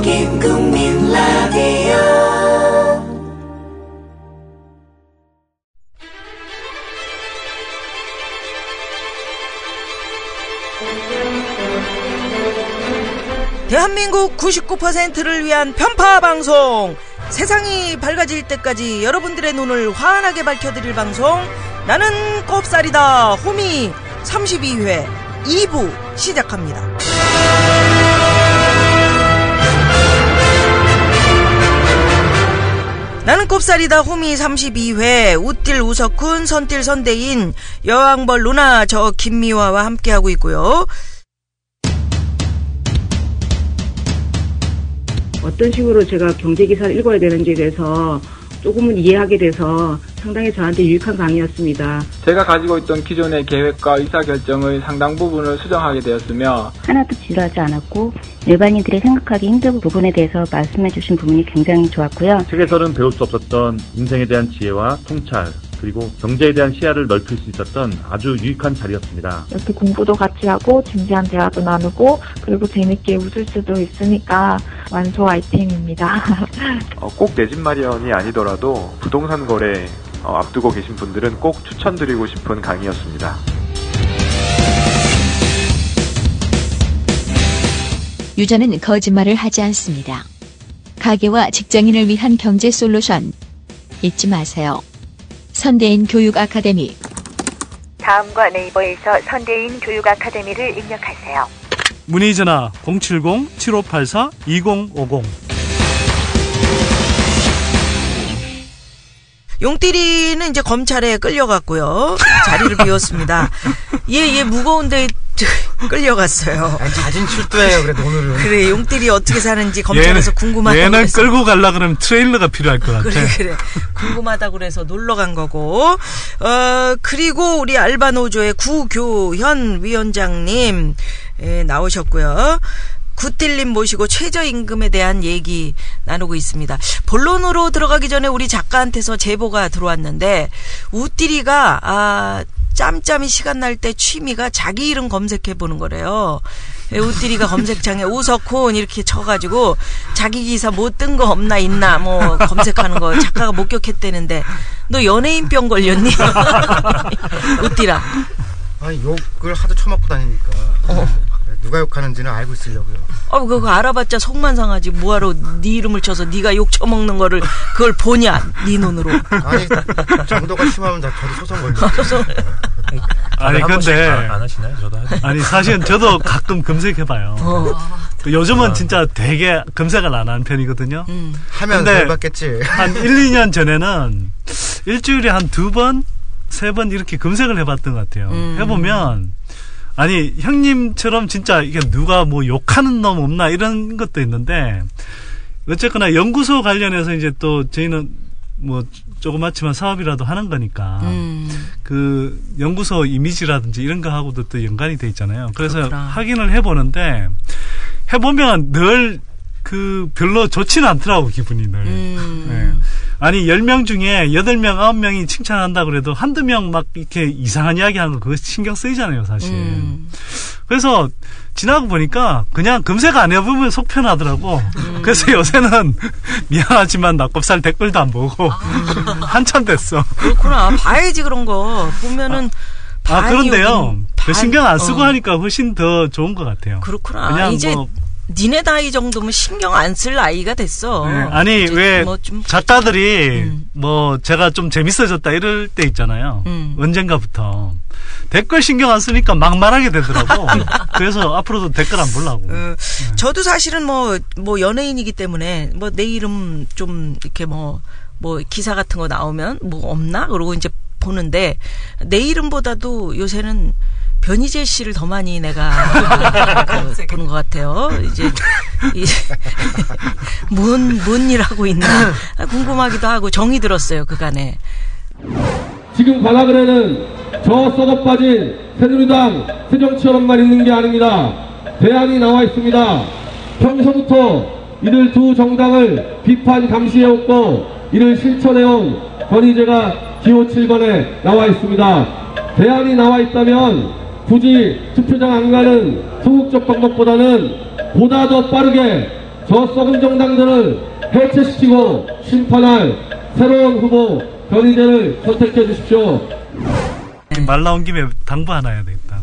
국민 라디오. 대한민국 99%를 위한 편파방송, 세상이 밝아질 때까지 여러분들의 눈을 환하게 밝혀드릴 방송, 나는 꼽살이다 호미 32회 2부 시작합니다. 나는 꼽살이다 호미 32회 웃딜 우석훈, 선딜 선대인, 여왕벌 누나 저 김미화와 함께하고 있고요. 어떤 식으로 제가 경제기사를 읽어야 되는지에 대해서 조금은 이해하게 돼서 상당히 저한테 유익한 강의였습니다. 제가 가지고 있던 기존의 계획과 의사결정의 상당 부분을 수정하게 되었으며 하나도 지루하지 않았고 일반인들이 생각하기 힘든 부분에 대해서 말씀해 주신 부분이 굉장히 좋았고요. 책에서는 배울 수 없었던 인생에 대한 지혜와 통찰, 그리고 경제에 대한 시야를 넓힐 수 있었던 아주 유익한 자리였습니다. 이렇게 공부도 같이 하고 진지한 대화도 나누고 그리고 재밌게 웃을 수도 있으니까 완소 아이템입니다. 꼭 내 집 마련이 아니더라도 부동산 거래 앞두고 계신 분들은 꼭 추천드리고 싶은 강의였습니다. 유저는 거짓말을 하지 않습니다. 가게와 직장인을 위한 경제 솔루션 잊지 마세요. 선대인 교육 아카데미. 다음과 네이버에서 선대인 교육 아카데미를 입력하세요. 문의 전화 070-7584-2050. 용띠리는 이제 검찰에 끌려갔고요. 자리를 비웠습니다. 얘 무거운데 끌려갔어요. 아니, 자진 출두해요. 그래도 오늘은. 그래, 용띠리 어떻게 사는지 검찰에서 궁금하다고. 얘는 끌고 가려고 그러면 트레일러가 필요할 것 같아. 그래. 궁금하다고 그래서 놀러 간 거고. 그리고 우리 알바노조의 구교현 위원장님 나오셨고요. 굿딜님 모시고 최저임금에 대한 얘기 나누고 있습니다. 본론으로 들어가기 전에 우리 작가한테서 제보가 들어왔는데, 우띠리가 짬짬이 시간 날 때 취미가 자기 이름 검색해보는 거래요. 우띠리가 검색창에 우석훈 이렇게 쳐가지고 자기 기사 뭐 뜬 거 없나 있나 뭐 검색하는 거 작가가 목격했대는데, 너 연예인병 걸렸니? 우띠라. 아니, 욕을 하도 처먹고 다니니까. 누가 욕하는지는 알고 있으려고요. 그거 알아봤자 속만 상하지. 뭐하러 네 이름을 쳐서 네가 욕 처먹는 거를 그걸 보냐, 네 눈으로. 아니, 정도가 심하면 저도 소송 걸려. 아니 근데 안 하시나요? 저도 하죠. 아니 사실은 저도 가끔 검색해봐요. 요즘은 진짜 되게 검색을 안 하는 편이거든요. 하면 잘 받겠지. 한 1, 2년 전에는 일주일에 한 2번, 3번 이렇게 검색을 해봤던 것 같아요. 해보면 아니 형님처럼 진짜 이게 누가 뭐 욕하는 놈 없나 이런 것도 있는데, 어쨌거나 연구소 관련해서 이제 또 저희는 뭐 조그맣지만 사업이라도 하는 거니까 그 연구소 이미지라든지 이런 거 하고도 또 연관이 돼 있잖아요. 그래서 그렇구나. 확인을 해보는데, 해보면 늘 그 별로 좋지는 않더라고, 기분이 늘. 네. 아니 10명 중에 8명, 9명이 칭찬한다 그래도 한두 명 막 이렇게 이상한 이야기 하는 거 그거 신경 쓰이잖아요, 사실. 그래서 지나고 보니까 그냥 검색 안 해보면 속 편하더라고. 그래서 요새는 미안하지만 낙곱살 댓글도 안 보고 한참 됐어. 그렇구나. 봐야지 그런 거. 보면은 그런데요. 신경 안 쓰고 하니까 훨씬 더 좋은 것 같아요. 그렇구나. 그냥 이제 니네 나이 정도면 신경 안 쓸 나이가 됐어. 네. 아니 왜 뭐 작가들이 뭐 제가 좀 재밌어졌다 이럴 때 있잖아요. 언젠가부터 댓글 신경 안 쓰니까 막 말하게 되더라고. 그래서 앞으로도 댓글 안 보려고. 저도 사실은 뭐 연예인이기 때문에 뭐 내 이름 좀 이렇게 뭐 기사 같은 거 나오면 뭐 없나 그러고 이제 보는데, 내 이름보다도 요새는 변희재 씨를 더 많이 내가 보는 것 같아요. 이제 뭔 일 하고 있나 궁금하기도 하고 정이 들었어요, 그간에. 지금 관악을에는 저 썩어 빠진 새누리당 새정치연합만 있는 게 아닙니다. 대안이 나와 있습니다. 평소부터 이들 두 정당을 비판 감시해왔고 이를 실천해온 권위제가 기호 7번에 나와 있습니다. 대안이 나와 있다면 굳이 투표장 안 가는 소극적 방법보다는 보다 더 빠르게 저 썩은 정당들을 해체시키고 심판할 새로운 후보 견의자를 선택해 주십시오. 말 나온 김에 당부 하나 해야 되겠다.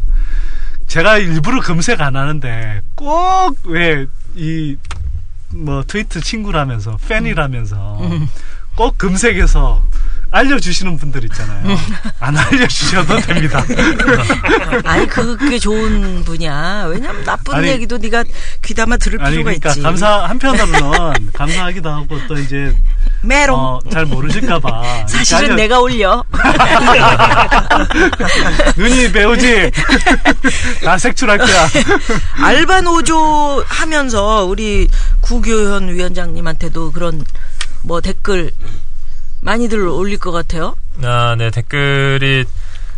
제가 일부러 검색 안 하는데 꼭 왜 뭐 트위터 친구라면서 팬이라면서 꼭 검색해서 알려주시는 분들 있잖아요. 안 알려주셔도 됩니다. 아니 그게 좋은 분이야. 왜냐면 나쁜 얘기도 네가 귀담아 들을 필요가 그러니까 있지. 한편으로는 감사하기도 하고 또 이제 메롱 잘 모르실까봐 사실은 내가 올려. 눈이 배우지. 다 색출할 거야. 알바 노조 하면서 우리 구교현 위원장님한테도 그런 뭐 댓글 많이들 올릴 것 같아요. 네, 댓글이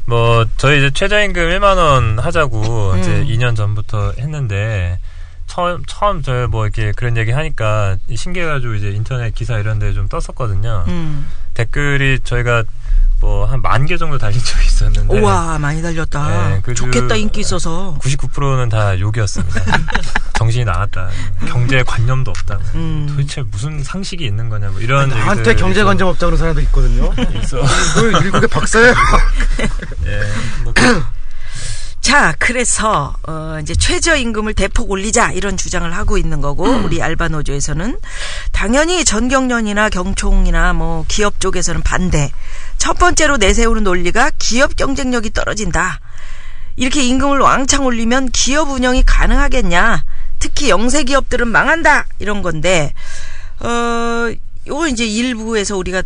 뭐 저희 이제 최저임금 1만 원 하자고 이제 2년 전부터 했는데 처음 저 뭐 이렇게 그런 얘기 하니까 신기해가지고 이제 인터넷 기사 이런 데 좀 떴었거든요. 댓글이 저희가 뭐 한 10,000개 정도 달린 적이 있었는데. 우와, 많이 달렸다. 네, 좋겠다, 인기 있어서. 99%는 다 욕이었습니다. 정신이 나갔다. 경제관념도 없다. 도대체 무슨 상식이 있는 거냐, 뭐 이런. 나한테 경제관념 없다고 그런 사람도 있거든요. 있어. 그 일국의 박사예요. 예. 뭐 자, 그래서 이제 최저임금을 대폭 올리자 이런 주장을 하고 있는 거고 우리 알바노조에서는 당연히 전경련이나 경총이나 뭐 기업 쪽에서는 반대. 첫 번째로 내세우는 논리가 기업 경쟁력이 떨어진다. 이렇게 임금을 왕창 올리면 기업 운영이 가능하겠냐. 특히 영세 기업들은 망한다. 이런 건데 요거 이제 일부에서 우리가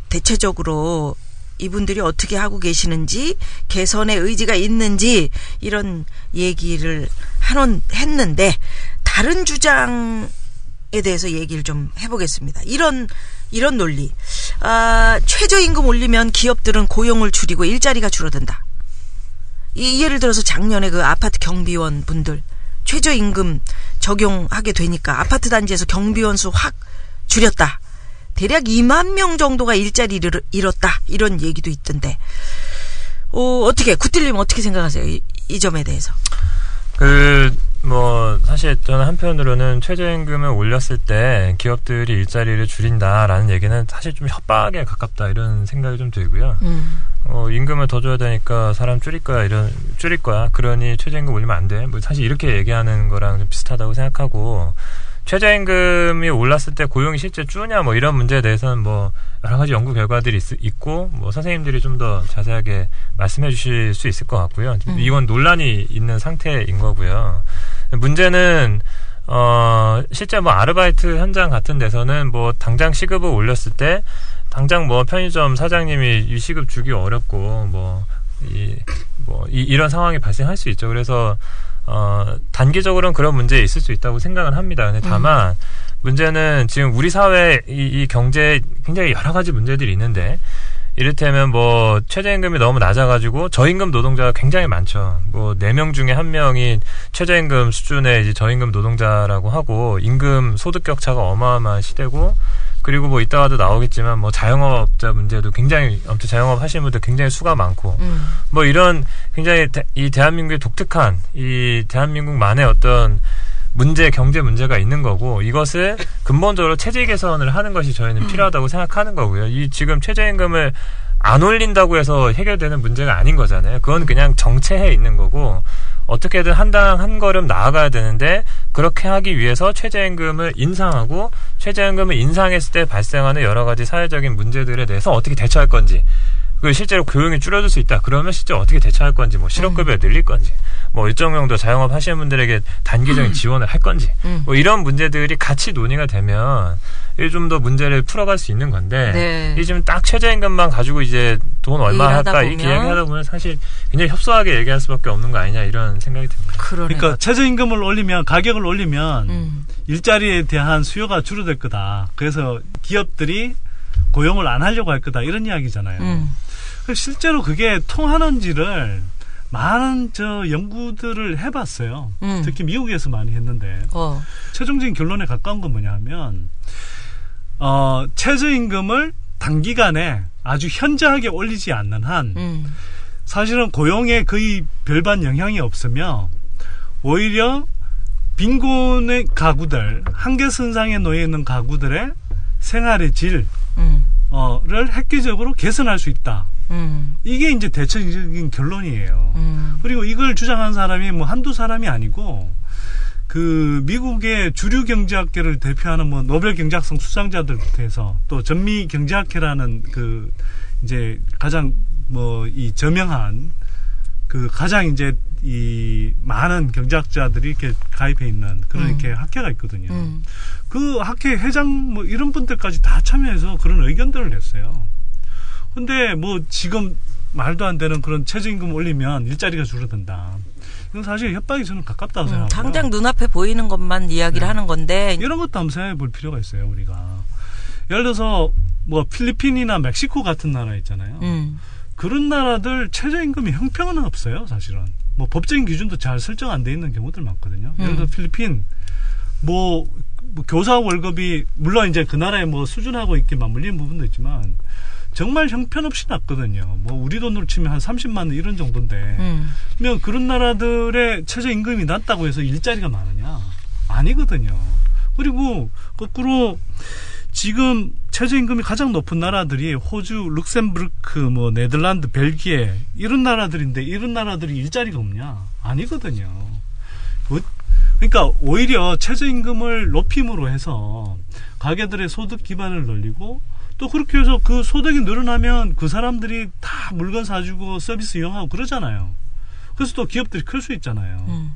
대체적으로 이분들이 어떻게 하고 계시는지 개선의 의지가 있는지 이런 얘기를 했는데 다른 주장에 대해서 얘기를 좀 해보겠습니다. 이런 논리. 최저임금 올리면 기업들은 고용을 줄이고 일자리가 줄어든다. 예를 들어서 작년에 그 아파트 경비원 분들 최저임금 적용하게 되니까 아파트 단지에서 경비원 수 확 줄였다. 대략 2만 명 정도가 일자리를 잃었다. 이런 얘기도 있던데. 어떻게 구틸님 어떻게 생각하세요? 이 점에 대해서. 뭐 사실 저는 한편으로는 최저임금을 올렸을 때 기업들이 일자리를 줄인다라는 얘기는 사실 좀 협박에 가깝다 이런 생각이 좀 들고요. 임금을 더 줘야 되니까 사람 줄일 거야. 그러니 최저임금 올리면 안 돼. 뭐 사실 이렇게 얘기하는 거랑 좀 비슷하다고 생각하고. 최저임금이 올랐을 때 고용이 실제 줄냐 뭐 이런 문제에 대해서는 뭐 여러 가지 연구 결과들이 있고 뭐 선생님들이 좀 더 자세하게 말씀해 주실 수 있을 것 같고요. 이건 논란이 있는 상태인 거고요. 문제는 실제 뭐 아르바이트 현장 같은 데서는 뭐 당장 시급을 올렸을 때 당장 뭐 편의점 사장님이 이 시급 주기 어렵고 이런 상황이 발생할 수 있죠. 그래서 단기적으로는 그런 문제 있을 수 있다고 생각을 합니다. 근데 다만 문제는 지금 우리 사회 이 경제에 굉장히 여러 가지 문제들이 있는데 이를테면 뭐 최저임금이 너무 낮아가지고 저임금 노동자가 굉장히 많죠. 뭐 4명 중에 1명이 최저임금 수준의 이제 저임금 노동자라고 하고 임금 소득 격차가 어마어마한 시대고 그리고 뭐 이따가도 나오겠지만 뭐 자영업자 문제도 굉장히 아무튼 자영업 하시는 분들 굉장히 수가 많고 뭐 이런 굉장히 이 대한민국의 독특한 이 대한민국만의 어떤 경제 문제가 있는 거고 이것을 근본적으로 체제 개선을 하는 것이 저희는 필요하다고 생각하는 거고요. 이 지금 최저임금을 안 올린다고 해서 해결되는 문제가 아닌 거잖아요. 그건 그냥 정체해 있는 거고 어떻게든 한 걸음 나아가야 되는데 그렇게 하기 위해서 최저임금을 인상하고 최저임금을 인상했을 때 발생하는 여러 가지 사회적인 문제들에 대해서 어떻게 대처할 건지 그 실제로 고용이 줄어들 수 있다. 그러면 실제 어떻게 대처할 건지 뭐 실업급여 늘릴 건지 뭐 일정 정도 자영업 하시는 분들에게 단기적인 지원을 할 건지 뭐 이런 문제들이 같이 논의가 되면 좀 더 문제를 풀어갈 수 있는 건데 이 지금 딱 최저임금만 가지고 이제 돈 얼마 할까 이렇게 얘기하다 보면 사실 굉장히 협소하게 얘기할 수밖에 없는 거 아니냐 이런 생각이 듭니다. 그러니까 최저임금을 올리면 가격을 올리면 일자리에 대한 수요가 줄어들 거다. 그래서 기업들이 고용을 안 하려고 할 거다 이런 이야기잖아요. 실제로 그게 통하는지를 많은 연구들을 해봤어요. 특히 미국에서 많이 했는데 최종적인 결론에 가까운 건 뭐냐 하면 최저임금을 단기간에 아주 현저하게 올리지 않는 한 사실은 고용에 거의 별반 영향이 없으며 오히려 빈곤의 가구들, 한계선상에 놓여 있는 가구들의 생활의 질을 획기적으로 개선할 수 있다. 이게 이제 대체적인 결론이에요. 그리고 이걸 주장한 사람이 뭐 한두 사람이 아니고 그 미국의 주류 경제학계를 대표하는 뭐 노벨 경제학상 수상자들부터 해서 또 전미 경제학회라는 그 이제 가장 뭐 이 저명한 그 가장 이제 이 많은 경제학자들이 이렇게 가입해 있는 그런 이렇게 학회가 있거든요. 그 학회 회장 뭐 이런 분들까지 다 참여해서 그런 의견들을 냈어요. 근데 뭐 지금 말도 안 되는 그런 최저임금 올리면 일자리가 줄어든다. 이건 사실 협박이 저는 가깝다고 생각해요. 당장 눈앞에 보이는 것만 이야기를 하는 건데 이런 것도 한번 생각해 볼 필요가 있어요. 우리가 예를 들어서 뭐 필리핀이나 멕시코 같은 나라 있잖아요. 그런 나라들 최저임금이 형평은 없어요. 사실은 뭐 법적인 기준도 잘 설정 안 돼 있는 경우들 많거든요. 예를 들어 필리핀 뭐 교사 월급이 물론 이제 그 나라의 뭐 수준하고 이렇게 맞물리는 부분도 있지만 정말 형편없이 낮거든요. 뭐 우리 돈으로 치면 한 30만 원 이런 정도인데 그러면 그런 나라들의 최저임금이 낮다고 해서 일자리가 많으냐? 아니거든요. 그리고 거꾸로 지금 최저임금이 가장 높은 나라들이 호주, 룩셈부르크, 뭐 네덜란드, 벨기에 이런 나라들인데 이런 나라들이 일자리가 없냐? 아니거든요. 그러니까 오히려 최저임금을 높임으로 해서 가게들의 소득 기반을 늘리고 또 그렇게 해서 그 소득이 늘어나면 그 사람들이 다 물건 사주고 서비스 이용하고 그러잖아요. 그래서 또 기업들이 클 수 있잖아요.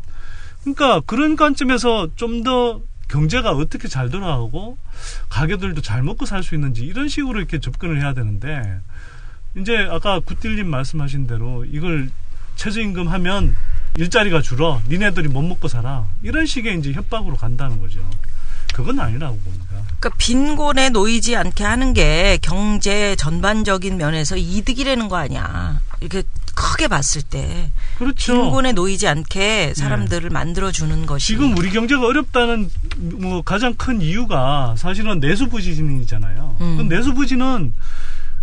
그러니까 그런 관점에서 좀 더 경제가 어떻게 잘 돌아가고 가게들도 잘 먹고 살 수 있는지 이런 식으로 이렇게 접근을 해야 되는데 이제 아까 굿딜님 말씀하신 대로 이걸 최저임금 하면 일자리가 줄어 니네들이 못 먹고 살아 이런 식의 이제 협박으로 간다는 거죠. 그건 아니라고 봅니다. 그러니까 빈곤에 놓이지 않게 하는 게 경제 전반적인 면에서 이득이라는 거 아니야. 이렇게 크게 봤을 때. 그렇죠. 빈곤에 놓이지 않게 사람들을 만들어주는 것이. 지금 우리 경제가 어렵다는 뭐 가장 큰 이유가 사실은 내수부진이잖아요. 그 내수부진은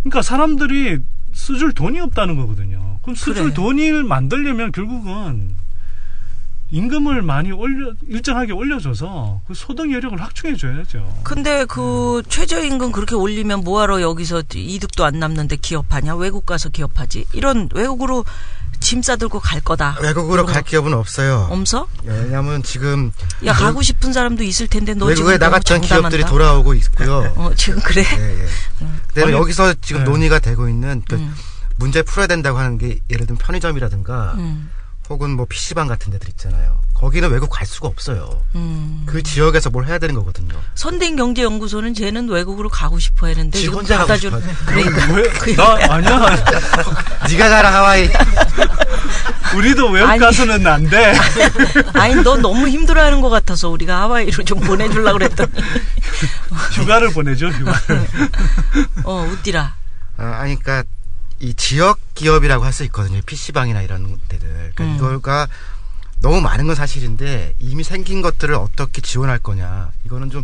그러니까 사람들이 써줄 돈이 없다는 거거든요. 그럼 써줄 돈을 만들려면 결국은 임금을 많이 일정하게 올려줘서 그 소득 여력을 확충해줘야죠. 근데 그 최저임금 그렇게 올리면 뭐하러 여기서 이득도 안 남는데 기업하냐? 외국 가서 기업하지? 이런 외국으로 짐 싸들고 갈 거다. 외국으로 갈 기업은 없어요. 없어? 왜냐하면 지금 야 가고 싶은 사람도 있을 텐데 너 외국에 지금 나갔던 기업들이 돌아오고 있고요. 지금 그래? 근데 여기서 지금 논의가 되고 있는 그 문제 풀어야 된다고 하는 게 예를 들면 편의점이라든가 혹은 뭐 PC방 같은 데들 있잖아요. 거기는 외국 갈 수가 없어요. 그 지역에서 뭘 해야 되는 거거든요. 선대인 경제연구소는 쟤는 외국으로 가고 싶어 했는데 지 혼자 가고 싶어. 그러니까. 나 아니야. 네가 가라 하와이. 우리도 외국 가서는 안 돼. 아니 너 너무 힘들어하는 것 같아서 우리가 하와이로 좀 보내주려고 그랬더니. 휴가를 보내죠. 휴가를. 웃디라. 아니 그러니까 이 지역 기업이라고 할 수 있거든요. PC방이나 이런 데들. 그러니까 이거가 너무 많은 건 사실인데 이미 생긴 것들을 어떻게 지원할 거냐. 이거는 좀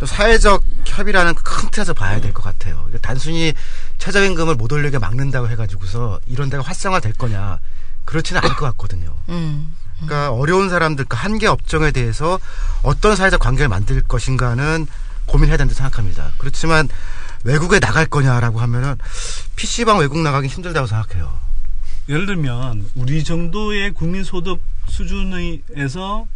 사회적 협의라는 큰 틀에서 봐야 될 것 같아요. 단순히 최저임금을 못 올리게 막는다고 해가지고서 이런 데가 활성화될 거냐. 그렇지는 않을 것 같거든요. 그러니까 어려운 사람들, 그 한계 업종에 대해서 어떤 사회적 관계를 만들 것인가는 고민해야 된다고 생각합니다. 그렇지만 외국에 나갈 거냐라고 하면은 PC방 외국 나가기 힘들다고 생각해요. 예를 들면 우리 정도의 국민소득 수준에서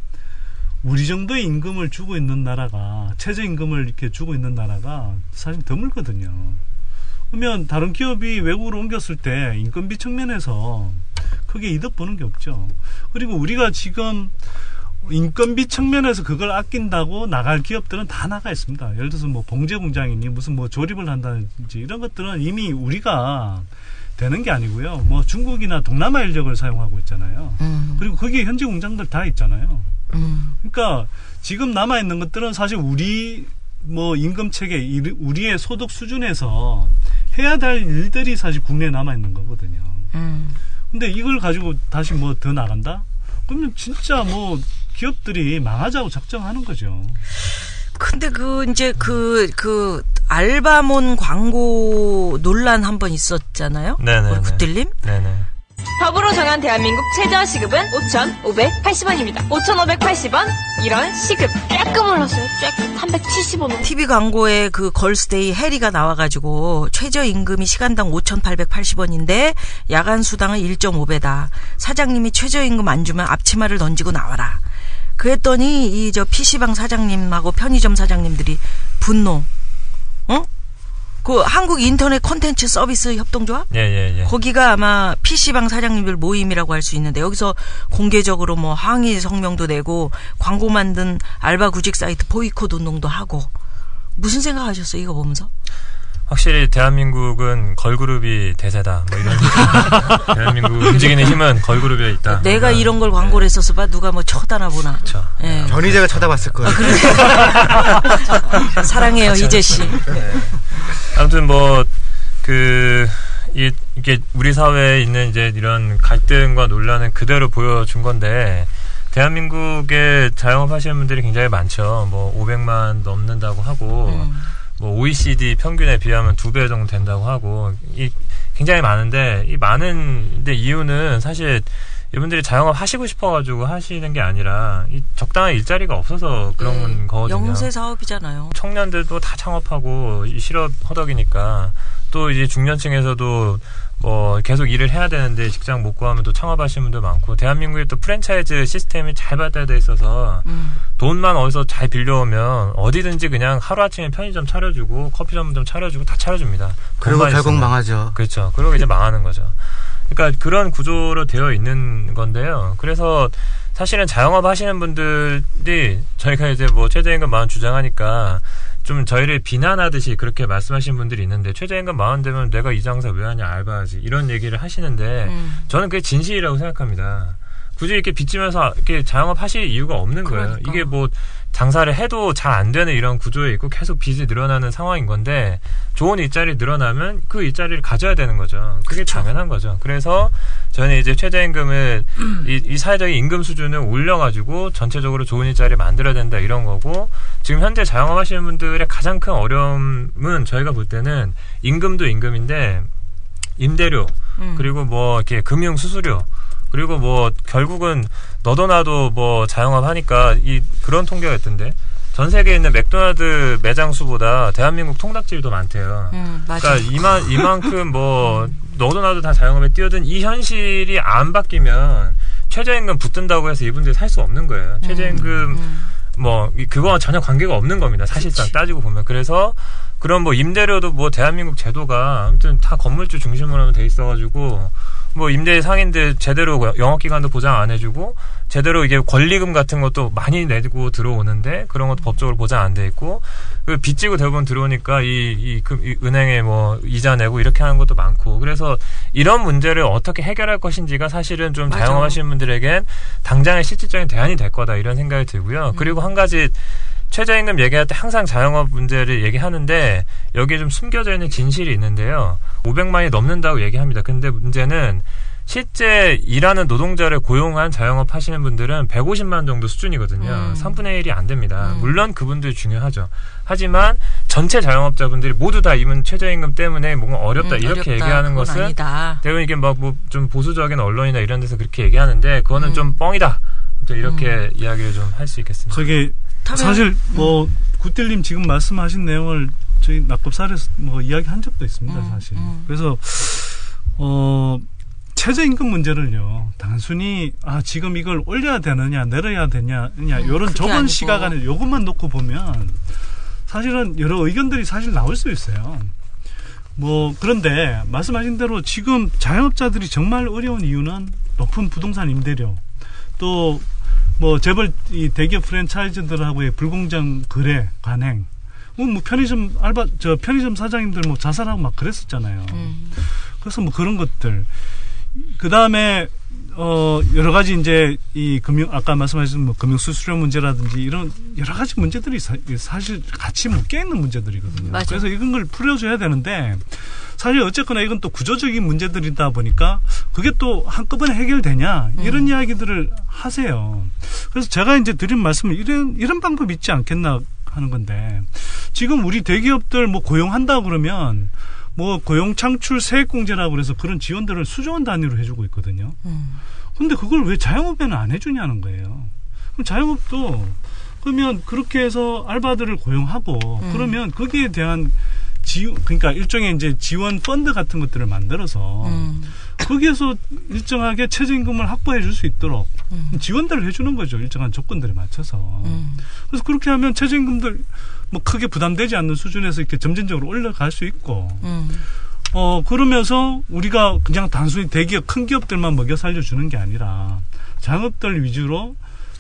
우리 정도의 임금을 주고 있는 나라가 최저임금을 이렇게 주고 있는 나라가 사실 드물거든요. 그러면 다른 기업이 외국으로 옮겼을 때 인건비 측면에서 크게 이득 보는 게 없죠. 그리고 우리가 지금 인건비 측면에서 그걸 아낀다고 나갈 기업들은 다 나가 있습니다. 예를 들어서 뭐 봉제 공장이니 무슨 뭐 조립을 한다든지 이런 것들은 이미 우리가 되는 게 아니고요. 뭐 중국이나 동남아 인력을 사용하고 있잖아요. 그리고 거기에 현지 공장들 다 있잖아요. 그러니까 지금 남아 있는 것들은 사실 우리 뭐 임금 체계, 우리의 소득 수준에서 해야 될 일들이 사실 국내에 남아 있는 거거든요. 근데 이걸 가지고 다시 뭐 더 나간다? 그러면 진짜 뭐 기업들이 망하자고 작정하는 거죠. 근데 이제 알바몬 광고 논란 한번 있었잖아요. 네네. 굿딜님. 네네. 법으로 정한 대한민국 최저시급은 5,580원입니다. 5,580원? 이런 시급 조금 올랐어요. 조금 370원. TV 광고에 그 걸스데이 해리가 나와가지고 최저임금이 시간당 5,880원인데 야간 수당은 1.5배다. 사장님이 최저임금 안 주면 앞치마를 던지고 나와라. 그랬더니 이 저 PC방 사장님하고 편의점 사장님들이 분노. 어? 그 한국 인터넷 콘텐츠 서비스 협동조합? 예. 거기가 아마 PC방 사장님들 모임이라고 할 수 있는데 여기서 공개적으로 뭐 항의 성명도 내고 광고 만든 알바 구직 사이트 보이콧 운동도 하고. 무슨 생각하셨어요 이거 보면서? 확실히 대한민국은 걸그룹이 대세다. 뭐 이런 대한민국 움직이는 힘은 걸그룹에 있다. 내가 이런 걸 광고를 했었어 봐. 누가 뭐 쳐다나-보나. 그렇죠. 예. 전희재가 쳐다봤을 거예요. 사랑해요 이재 씨. 네. 아무튼 뭐 이게 우리 사회에 있는 이제 이런 갈등과 논란은 그대로 보여준 건데 대한민국에 자영업 하시는 분들이 굉장히 많죠. 뭐 500만 넘는다고 하고 뭐 OECD 평균에 비하면 2배 정도 된다고 하고 굉장히 많은데 이 많은데 이유는 사실 이분들이 자영업 하시고 싶어가지고 하시는 게 아니라 이 적당한 일자리가 없어서 그런 거거든요. 영세 사업이잖아요. 청년들도 다 창업하고 실업 허덕이니까 또 이제 중년층에서도 뭐 계속 일을 해야 되는데 직장 못 구하면 또 창업하시는 분도 많고 대한민국에 또 프랜차이즈 시스템이 잘 발달돼 있어서 돈만 어디서 잘 빌려오면 어디든지 그냥 하루아침에 편의점 차려주고 커피 전문점 차려주고 다 차려줍니다. 그리고 결국 망하죠. 그렇죠. 그리고 이제 망하는 거죠. 그러니까 그런 구조로 되어 있는 건데요. 그래서 사실은 자영업 하시는 분들이 저희가 이제 뭐 최저임금 10,000원 주장하니까 좀 저희를 비난하듯이 그렇게 말씀하시는 분들이 있는데 최저임금 10,000원 되면 내가 이 장사 왜 하냐 알바하지 이런 얘기를 하시는데 저는 그게 진실이라고 생각합니다. 굳이 이렇게 빚지면서 이렇게 자영업 하실 이유가 없는 거예요. 그러니까. 이게 뭐 장사를 해도 잘 안 되는 이런 구조에 있고 계속 빚이 늘어나는 상황인 건데 좋은 일자리 늘어나면 그 일자리를 가져야 되는 거죠. 그게 그쵸. 당연한 거죠. 그래서 저는 이제 최저임금을 이 사회적인 임금 수준을 올려가지고 전체적으로 좋은 일자리 만들어야 된다 이런 거고 지금 현재 자영업 하시는 분들의 가장 큰 어려움은 저희가 볼 때는 임금도 임금인데 임대료 그리고 뭐 이렇게 금융 수수료 그리고 뭐 결국은 너도 나도 뭐 자영업 하니까 그런 통계가 있던데 전 세계에 있는 맥도날드 매장 수보다 대한민국 통닭집이 더 많대요. 맞아. 그러니까 이만큼 뭐 너도 나도 다 자영업에 뛰어든 이 현실이 안 바뀌면 최저임금 붙든다고 해서 이분들이 살 수 없는 거예요. 최저임금 뭐 그거와 전혀 관계가 없는 겁니다. 사실상 그치. 따지고 보면. 그래서 그런 뭐 임대료도 뭐 대한민국 제도가 아무튼 다 건물주 중심으로 하면 돼 있어가지고 뭐 임대 상인들 제대로 영업기간도 보장 안 해주고 제대로 이게 권리금 같은 것도 많이 내고 들어오는데 그런 것도 법적으로 보장 안 돼 있고 그 빚지고 대부분 들어오니까 이 은행에 뭐 이자 내고 이렇게 하는 것도 많고 그래서 이런 문제를 어떻게 해결할 것인지가 사실은 좀 자영업하시는 분들에겐 당장의 실질적인 대안이 될 거다 이런 생각이 들고요. 그리고 한 가지 최저임금 얘기할 때 항상 자영업 문제를 얘기하는데 여기에 좀 숨겨져 있는 진실이 있는데요. 500만이 넘는다고 얘기합니다. 근데 문제는 실제 일하는 노동자를 고용한 자영업 하시는 분들은 150만 정도 수준이거든요. 3분의 1이 안 됩니다. 물론 그분들 중요하죠. 하지만 전체 자영업자분들이 모두 다 이분 최저임금 때문에 뭔가 어렵다 이렇게 얘기하는 것은 아니다. 대부분 이게 막 뭐 좀 보수적인 언론이나 이런 데서 그렇게 얘기하는데 그거는 좀 뻥이다. 이렇게 이야기를 좀 할 수 있겠습니다. 저기 사실 뭐 구딜님 지금 말씀하신 내용을 저희 낙법사에서 뭐 이야기한 적도 있습니다. 사실. 그래서 최저임금 문제를요 단순히 지금 이걸 올려야 되느냐 내려야 되냐 이런 좁은 아니고. 시각 안에 요것만 놓고 보면 사실은 여러 의견들이 사실 나올 수 있어요. 뭐 그런데 말씀하신 대로 지금 자영업자들이 정말 어려운 이유는 높은 부동산 임대료 또 뭐 재벌 이 대기업 프랜차이즈들하고의 불공정 거래 관행 뭐 편의점 편의점 사장님들 뭐 자살하고 막 그랬었잖아요. 그래서 뭐 그런 것들 그 다음에 여러 가지 이제 이 아까 말씀하신 뭐 금융 수수료 문제라든지 이런 여러 가지 문제들이 사실 같이 묶여 있는 문제들이거든요. 맞아. 그래서 이런 걸 풀어줘야 되는데 사실 어쨌거나 이건 또 구조적인 문제들이다 보니까 그게 또 한꺼번에 해결되냐 이런 이야기들을 하세요. 그래서 제가 이제 드린 말씀은 이런 방법이 있지 않겠나 하는 건데 지금 우리 대기업들 뭐 고용한다 그러면 뭐 고용 창출 세액공제라고 그래서 그런 지원들을 수조원 단위로 해주고 있거든요. 근데 그걸 왜 자영업에는 안 해주냐는 거예요. 그럼 자영업도 그러면 그렇게 해서 알바들을 고용하고 그러면 거기에 대한 그러니까 일종의 이제 지원 펀드 같은 것들을 만들어서 거기에서 일정하게 최저임금을 확보해 줄 수 있도록 지원들을 해주는 거죠. 일정한 조건들에 맞춰서. 그래서 그렇게 하면 최저임금들 뭐 크게 부담되지 않는 수준에서 이렇게 점진적으로 올라갈 수 있고 그러면서 우리가 그냥 단순히 대기업, 큰 기업들만 먹여 살려주는 게 아니라 자영업들 위주로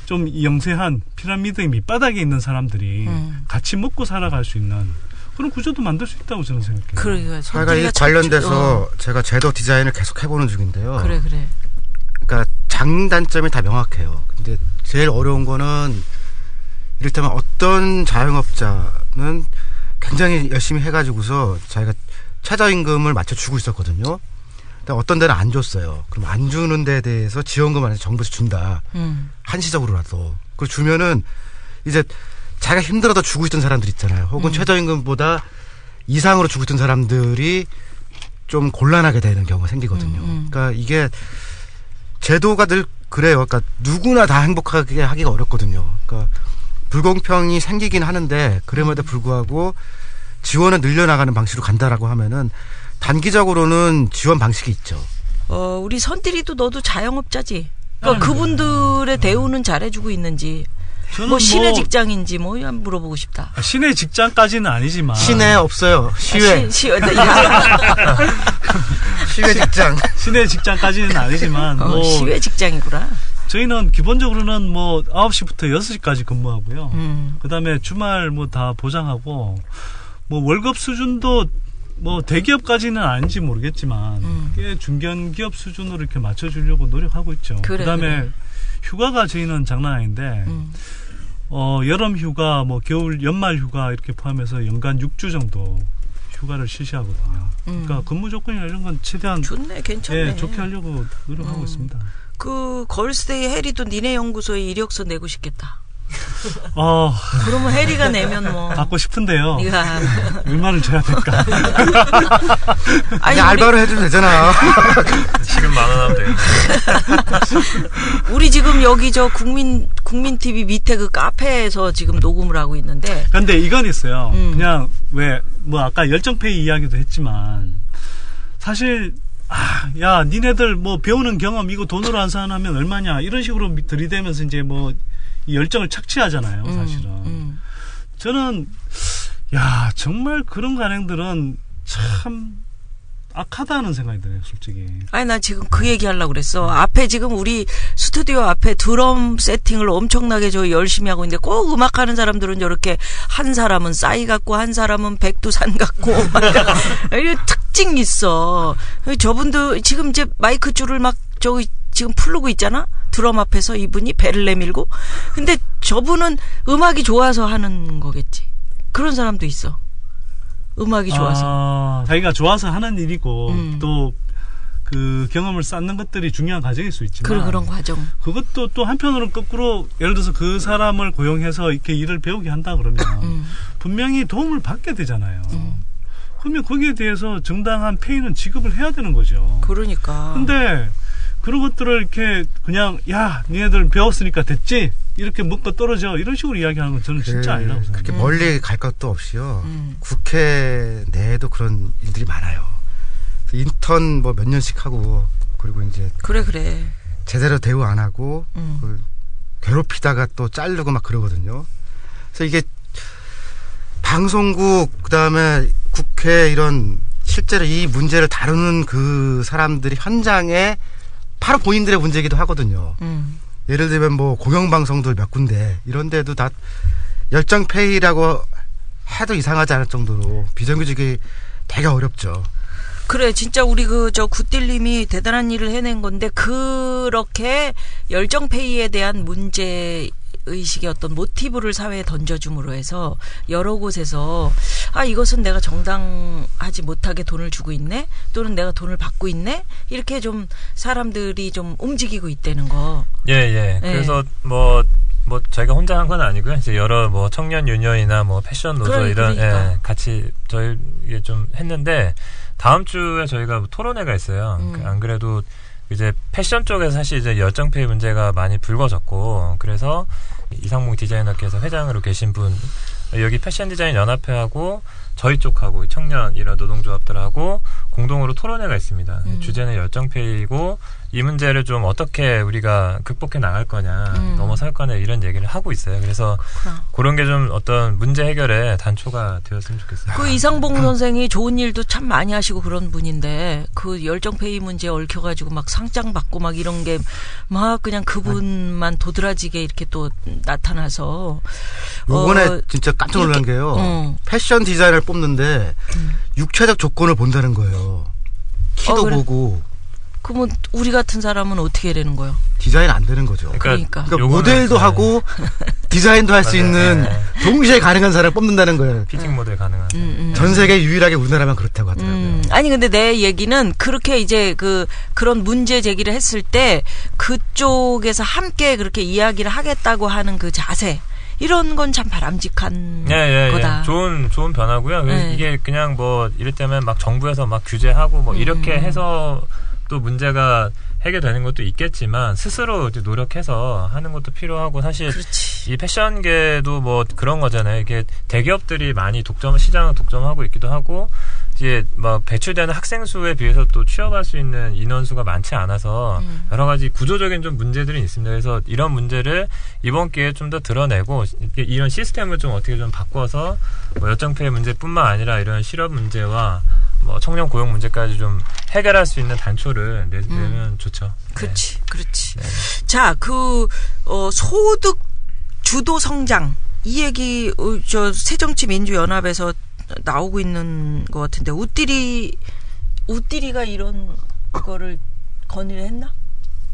좀 영세한 피라미드의 밑바닥에 있는 사람들이 같이 먹고 살아갈 수 있는 그런 구조도 만들 수 있다고 저는 생각해요. 그러니까 저희가 이 관련돼서 제가 제도 디자인을 계속 해보는 중인데요. 그래. 그러니까 장단점이 다 명확해요. 근데 제일 어려운 거는 이를테면 어떤 자영업자는 굉장히 열심히 해가지고서 자기가 최저임금을 맞춰주고 있었거든요. 근데 어떤 데는 안 줬어요. 그럼 안 주는 데에 대해서 지원금을 정부에서 준다. 한시적으로라도. 그걸 주면은 이제 자기가 힘들어도 주고 있던 사람들 있잖아요. 혹은 최저임금보다 이상으로 주고 있던 사람들이 좀 곤란하게 되는 경우가 생기거든요. 그러니까 이게 제도가 늘 그래요. 그러니까 누구나 다 행복하게 하기가 어렵거든요. 그러니까 불공평이 생기긴 하는데 그럼에도 불구하고 지원을 늘려나가는 방식으로 간다라고 하면은 단기적으로는 지원 방식이 있죠. 우리 선띠리도 너도 자영업자지. 그러니까 그분들의 대우는 잘해주고 있는지. 뭐 시내 직장인지 뭐 물어보고 싶다. 시내 직장까지는 아니지만 시내 없어요. 시외. 시외 직장. 시내 직장까지는 아니지만 뭐 시외 직장이구나. 저희는 기본적으로는 뭐 9시부터 6시까지 근무하고요. 그다음에 주말 뭐 다 보장하고 뭐 월급 수준도 뭐 대기업까지는 아닌지 모르겠지만 꽤 중견기업 수준으로 이렇게 맞춰주려고 노력하고 있죠. 그다음에 휴가가 저희는 장난 아닌데 여름 휴가, 뭐 겨울 연말 휴가 이렇게 포함해서 연간 6주 정도 휴가를 실시하거든요. 그러니까 근무 조건이나 이런 건 최대한 좋네, 괜찮네. 좋게 하려고 노력하고 있습니다. 그 걸스데이 해리도 니네 연구소에 이력서 내고 싶겠다. 그러면 해리가 내면 뭐 받고 싶은데요. 얼마를 줘야 될까? 아니 알바로 해주면 되잖아. 지금 10,000원 하면 되겠네. 우리 지금 여기 저 국민 TV 밑에 그 카페에서 지금 녹음을 하고 있는데. 근데 이건 있어요. 그냥 왜 뭐 아까 열정페이 이야기도 했지만 사실 야 니네들 뭐 배우는 경험 이거 돈으로 환산하면 얼마냐 이런 식으로 들이대면서 이제 뭐 이 열정을 착취하잖아요, 사실은. 저는, 정말 그런 관행들은 참 악하다는 생각이 들어요, 솔직히. 아니, 나 지금 그 얘기 하려고 그랬어. 앞에 지금 우리 스튜디오 앞에 드럼 세팅을 엄청나게 저 열심히 하고 있는데 꼭 음악하는 사람들은 저렇게 한 사람은 싸이 같고 한 사람은 백두산 같고 이런 특징이 있어. 저분도 지금 이제 마이크 줄을 막 저기 지금 풀르고 있잖아? 드럼 앞에서 이분이 배를 내밀고. 근데 저분은 음악이 좋아서 하는 거겠지. 그런 사람도 있어. 음악이 좋아서. 자기가 좋아서 하는 일이고 또 그 경험을 쌓는 것들이 중요한 과정일 수 있지만 그런 과정. 그것도 또 한편으로는 거꾸로 예를 들어서 그 사람을 고용해서 이렇게 일을 배우게 한다 그러면 분명히 도움을 받게 되잖아요. 그러면 거기에 대해서 정당한 페이는 지급을 해야 되는 거죠. 그러니까. 근데 그런 것들을 이렇게 그냥 니네들 배웠으니까 됐지 이렇게 먹고 떨어져 이런 식으로 이야기하는 건 저는 진짜 아니라고 생각해요. 그렇게 멀리 갈 것도 없이요. 국회 내에도 그런 일들이 많아요. 인턴 뭐 몇 년씩 하고 그리고 이제 그래 제대로 대우 안 하고 괴롭히다가 또 자르고 막 그러거든요. 그래서 이게 방송국 그다음에 국회 이런 실제로 이 문제를 다루는 그 사람들이 현장에 바로 본인들의 문제이기도 하거든요. 예를 들면 뭐 공영방송들 몇 군데 이런 데도 다 열정페이라고 해도 이상하지 않을 정도로 비정규직이 되게 어렵죠. 그래, 진짜 우리 저 굿딜님이 대단한 일을 해낸 건데 그렇게 열정페이에 대한 문제 의식의 어떤 모티브를 사회에 던져줌으로 해서 여러 곳에서 이것은 내가 정당하지 못하게 돈을 주고 있네 또는 내가 돈을 받고 있네 이렇게 좀 사람들이 좀 움직이고 있다는 거. 예. 그래서 뭐 뭐 저희가 혼자 한 건 아니고요. 이제 여러 뭐 청년 유니언이나 뭐 패션 노조 이런 예, 같이 저희 이게 좀 했는데 다음 주에 저희가 토론회가 있어요. 안 그래도 이제 패션 쪽에서 사실 이제 열정페이 문제가 많이 불거졌고 그래서 이상봉 디자이너께서 회장으로 계신 분 여기 패션 디자인 연합회하고 저희 쪽하고 청년 이런 노동조합들하고 공동으로 토론회가 있습니다. 주제는 열정페이고 이 문제를 좀 어떻게 우리가 극복해 나갈 거냐 넘어설 거냐 이런 얘기를 하고 있어요. 그래서 그런 게 좀 어떤 문제 해결의 단초가 되었으면 좋겠어요. 그 이상봉 선생이 좋은 일도 참 많이 하시고 그런 분인데 그 열정페이 문제에 얽혀가지고 막 상장 받고 막 이런 게 막 그냥 그분만 도드라지게 이렇게 또 나타나서 요번에 진짜 깜짝 놀란 게요. 패션 디자인을 뽑는데 육체적 조건을 본다는 거예요. 키도 그래? 보고. 그러면 우리 같은 사람은 어떻게 되는 거예요? 디자인 안 되는 거죠. 그러니까 모델도 하고 디자인도 할 수 있는 동시에 가능한 사람을 뽑는다는 거예요. 피팅 모델 가능한. 전 세계 유일하게 우리나라만 그렇다고 하더라고요. 아니 근데 내 얘기는 그렇게 이제 그런 문제 제기를 했을 때 그쪽에서 함께 그렇게 이야기를 하겠다고 하는 그 자세. 이런 건 참 바람직한 거다. 좋은 변화고요. 이게 그냥 뭐 이를테면 막 정부에서 막 규제하고 뭐 이렇게 해서 또 문제가 해결되는 것도 있겠지만 스스로 이제 노력해서 하는 것도 필요하고 사실 이 패션계도 뭐 그런 거잖아요. 이게 대기업들이 많이 시장을 독점하고 있기도 하고 이제 막 배출되는 학생 수에 비해서 또 취업할 수 있는 인원수가 많지 않아서 여러 가지 구조적인 좀 문제들이 있습니다. 그래서 이런 문제를 이번 기회에 좀 더 드러내고 이런 시스템을 좀 어떻게 좀 바꿔서 뭐 열정페이 문제뿐만 아니라 이런 실업 문제와 뭐 청년 고용 문제까지 좀 해결할 수 있는 단초를 내면 좋죠. 그렇지, 그렇지. 네. 자, 소득 주도 성장 이 얘기 저 새정치민주연합에서 나오고 있는 것 같은데 우띠리가 이런 거를 건의를 했나?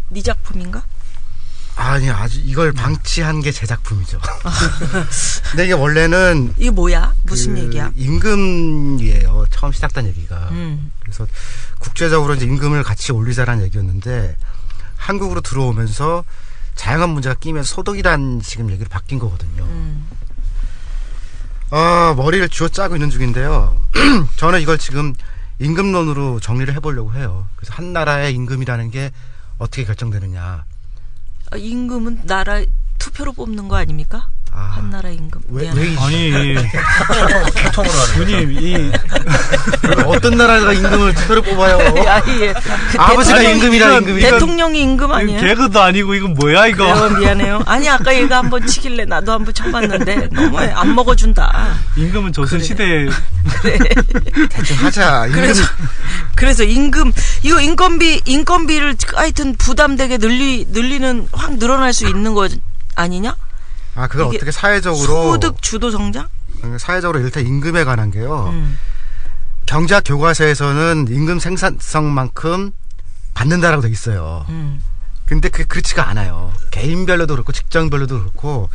네 작품인가? 아니 아주 이걸 방치한 게 제 작품이죠. 근데 이게 원래는 이게 뭐야? 무슨 얘기야? 임금이에요. 처음 시작된 얘기가. 그래서 국제적으로 이제 임금을 같이 올리자라는 얘기였는데 한국으로 들어오면서 다양한 문제가 끼면서 소득이란 지금 얘기로 바뀐 거거든요. 머리를 쥐어짜고 있는 중인데요. 저는 이걸 지금 임금론으로 정리를 해보려고 해요. 그래서 한 나라의 임금이라는 게 어떻게 결정되느냐. 임금은 나라 투표로 뽑는 거 아닙니까? 한 나라 임금. 왜 아니 교통으로 하는 누님 어떤 나라가 임금을 투표로 뽑아요? 예. 아버지가 임금이라 임금이 대통령이 임금 아니에요? 개그도 아니고 이건 뭐야 이거? 그래요, 미안해요. 아니 아까 얘가 한번 치길래 나도 한번 쳐봤는데 너무 안 먹어준다. 임금은 조선시대에 그래. 대충 하자. 그래서 이거 인건비를 하여튼 부담되게 늘리는 확 늘어날 수 있는 거 아니냐? 그걸 어떻게 사회적으로 소득 주도 성장? 사회적으로 일단 임금에 관한 게요. 경제학 교과서에서는 임금 생산성만큼 받는다라고 돼 있어요. 근데 그게 그렇지가 않아요. 개인별로도 그렇고 직장별로도 그렇고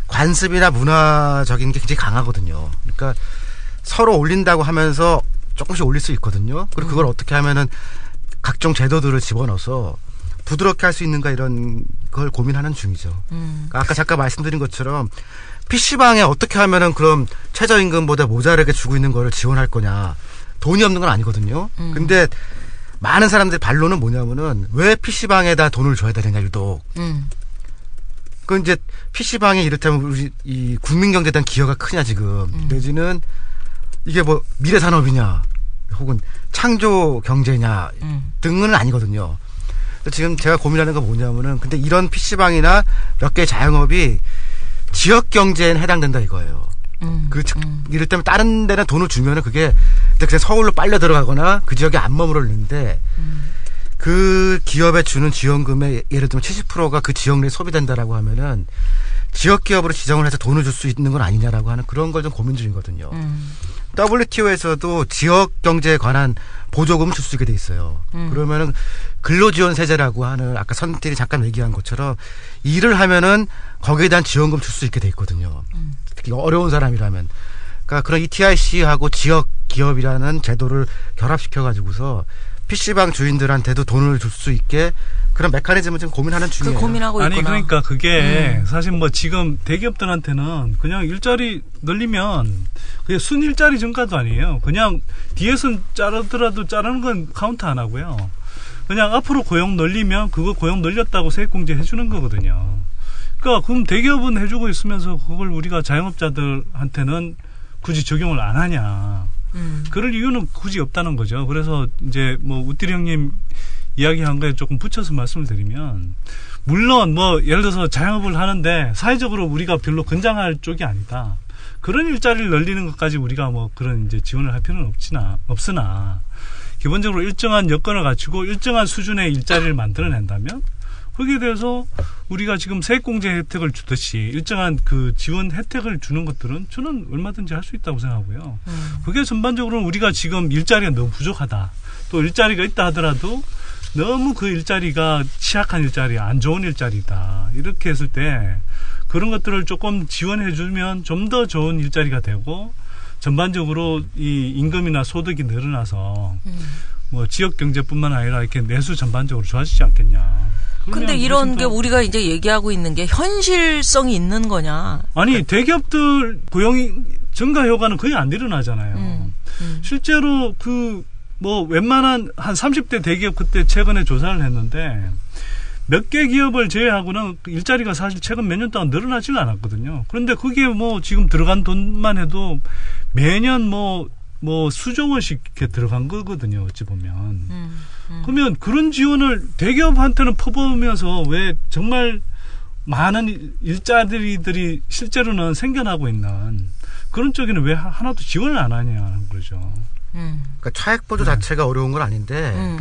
관습이나 문화적인 게 굉장히 강하거든요. 그러니까 서로 올린다고 하면서 조금씩 올릴 수 있거든요. 그리고 그걸 어떻게 하면은 각종 제도들을 집어넣어서 부드럽게 할 수 있는가 이런 걸 고민하는 중이죠. 아까 잠깐 말씀드린 것처럼 PC방에 어떻게 하면은 그럼 최저임금보다 모자르게 주고 있는 거를 지원할 거냐. 돈이 없는 건 아니거든요. 근데 많은 사람들의 반론은 뭐냐면은 왜 PC방에다 돈을 줘야 되느냐 유독. 그 이제 PC방이 이렇다면 우리 이 국민경제에 대한 기여가 크냐 지금. 내지는 이게 뭐 미래산업이냐 혹은 창조 경제냐 등은 아니거든요. 지금 제가 고민하는 건 뭐냐면은 근데 이런 PC방이나 몇 개의 자영업이 지역 경제에 해당된다 이거예요. 이럴 때면 다른 데는 돈을 주면은 그게 그냥 서울로 빨려 들어가거나 그 지역에 안 머무르는데 그 기업에 주는 지원금의 예를 들면 70%가 그 지역 내에 소비된다라고 하면은 지역 기업으로 지정을 해서 돈을 줄 수 있는 건 아니냐라고 하는 그런 걸 좀 고민 중이거든요. WTO에서도 지역 경제에 관한 보조금을 줄 수 있게 돼 있어요. 그러면은 근로지원 세제라고 하는 아까 선택이 잠깐 얘기한 것처럼 일을 하면은 거기에 대한 지원금 줄 수 있게 돼 있거든요. 특히 어려운 사람이라면. 그러니까 그런 ETIC하고 지역 기업이라는 제도를 결합시켜 가지고서 PC방 주인들한테도 돈을 줄 수 있게 그런 메커니즘을 지금 고민하는 중이에요. 고민하고 아니, 있구나. 그러니까 그게 사실 뭐 지금 대기업들한테는 그냥 일자리 늘리면 그게 순일자리 증가도 아니에요. 그냥 뒤에선 자르더라도 자르는 건 카운트 안 하고요. 그냥 앞으로 고용 늘리면 그거 고용 늘렸다고 세액공제 해주는 거거든요. 그러니까 그럼 대기업은 해주고 있으면서 그걸 우리가 자영업자들한테는 굳이 적용을 안 하냐. 그럴 이유는 굳이 없다는 거죠. 그래서 이제 뭐 우띠리 형님 이야기한 거에 조금 붙여서 말씀을 드리면, 물론 뭐 예를 들어서 자영업을 하는데 사회적으로 우리가 별로 권장할 쪽이 아니다. 그런 일자리를 늘리는 것까지 우리가 뭐 그런 이제 지원을 할 필요는 없으나 기본적으로 일정한 여건을 갖추고 일정한 수준의 일자리를 만들어낸다면 거기에 대해서 우리가 지금 세액공제 혜택을 주듯이 일정한 그 지원 혜택을 주는 것들은 저는 얼마든지 할 수 있다고 생각하고요. 그게 전반적으로 우리가 지금 일자리가 너무 부족하다. 또 일자리가 있다 하더라도 너무 그 일자리가 취약한 일자리, 안 좋은 일자리다. 이렇게 했을 때 그런 것들을 조금 지원해주면 좀 더 좋은 일자리가 되고 전반적으로 이 임금이나 소득이 늘어나서 뭐 지역 경제뿐만 아니라 이렇게 내수 전반적으로 좋아지지 않겠냐. 근데 이런 게 우리가 이제 얘기하고 있는 게 현실성이 있는 거냐? 아니, 대기업들 고용 증가 효과는 거의 안 일어나잖아요. 실제로 뭐 웬만한 한 30대 대기업 그때 최근에 조사를 했는데 몇 개 기업을 제외하고는 일자리가 사실 최근 몇 년 동안 늘어나지는 않았거든요. 그런데 그게 뭐 지금 들어간 돈만 해도 매년 뭐 수조 원씩 이렇게 들어간 거거든요. 어찌 보면. 그러면 그런 지원을 대기업한테는 퍼부으면서 왜 정말 많은 일자리들이 실제로는 생겨나고 있는 그런 쪽에는 왜 하나도 지원을 안 하냐는 거죠. 그러니까 차액보조 자체가 어려운 건 아닌데,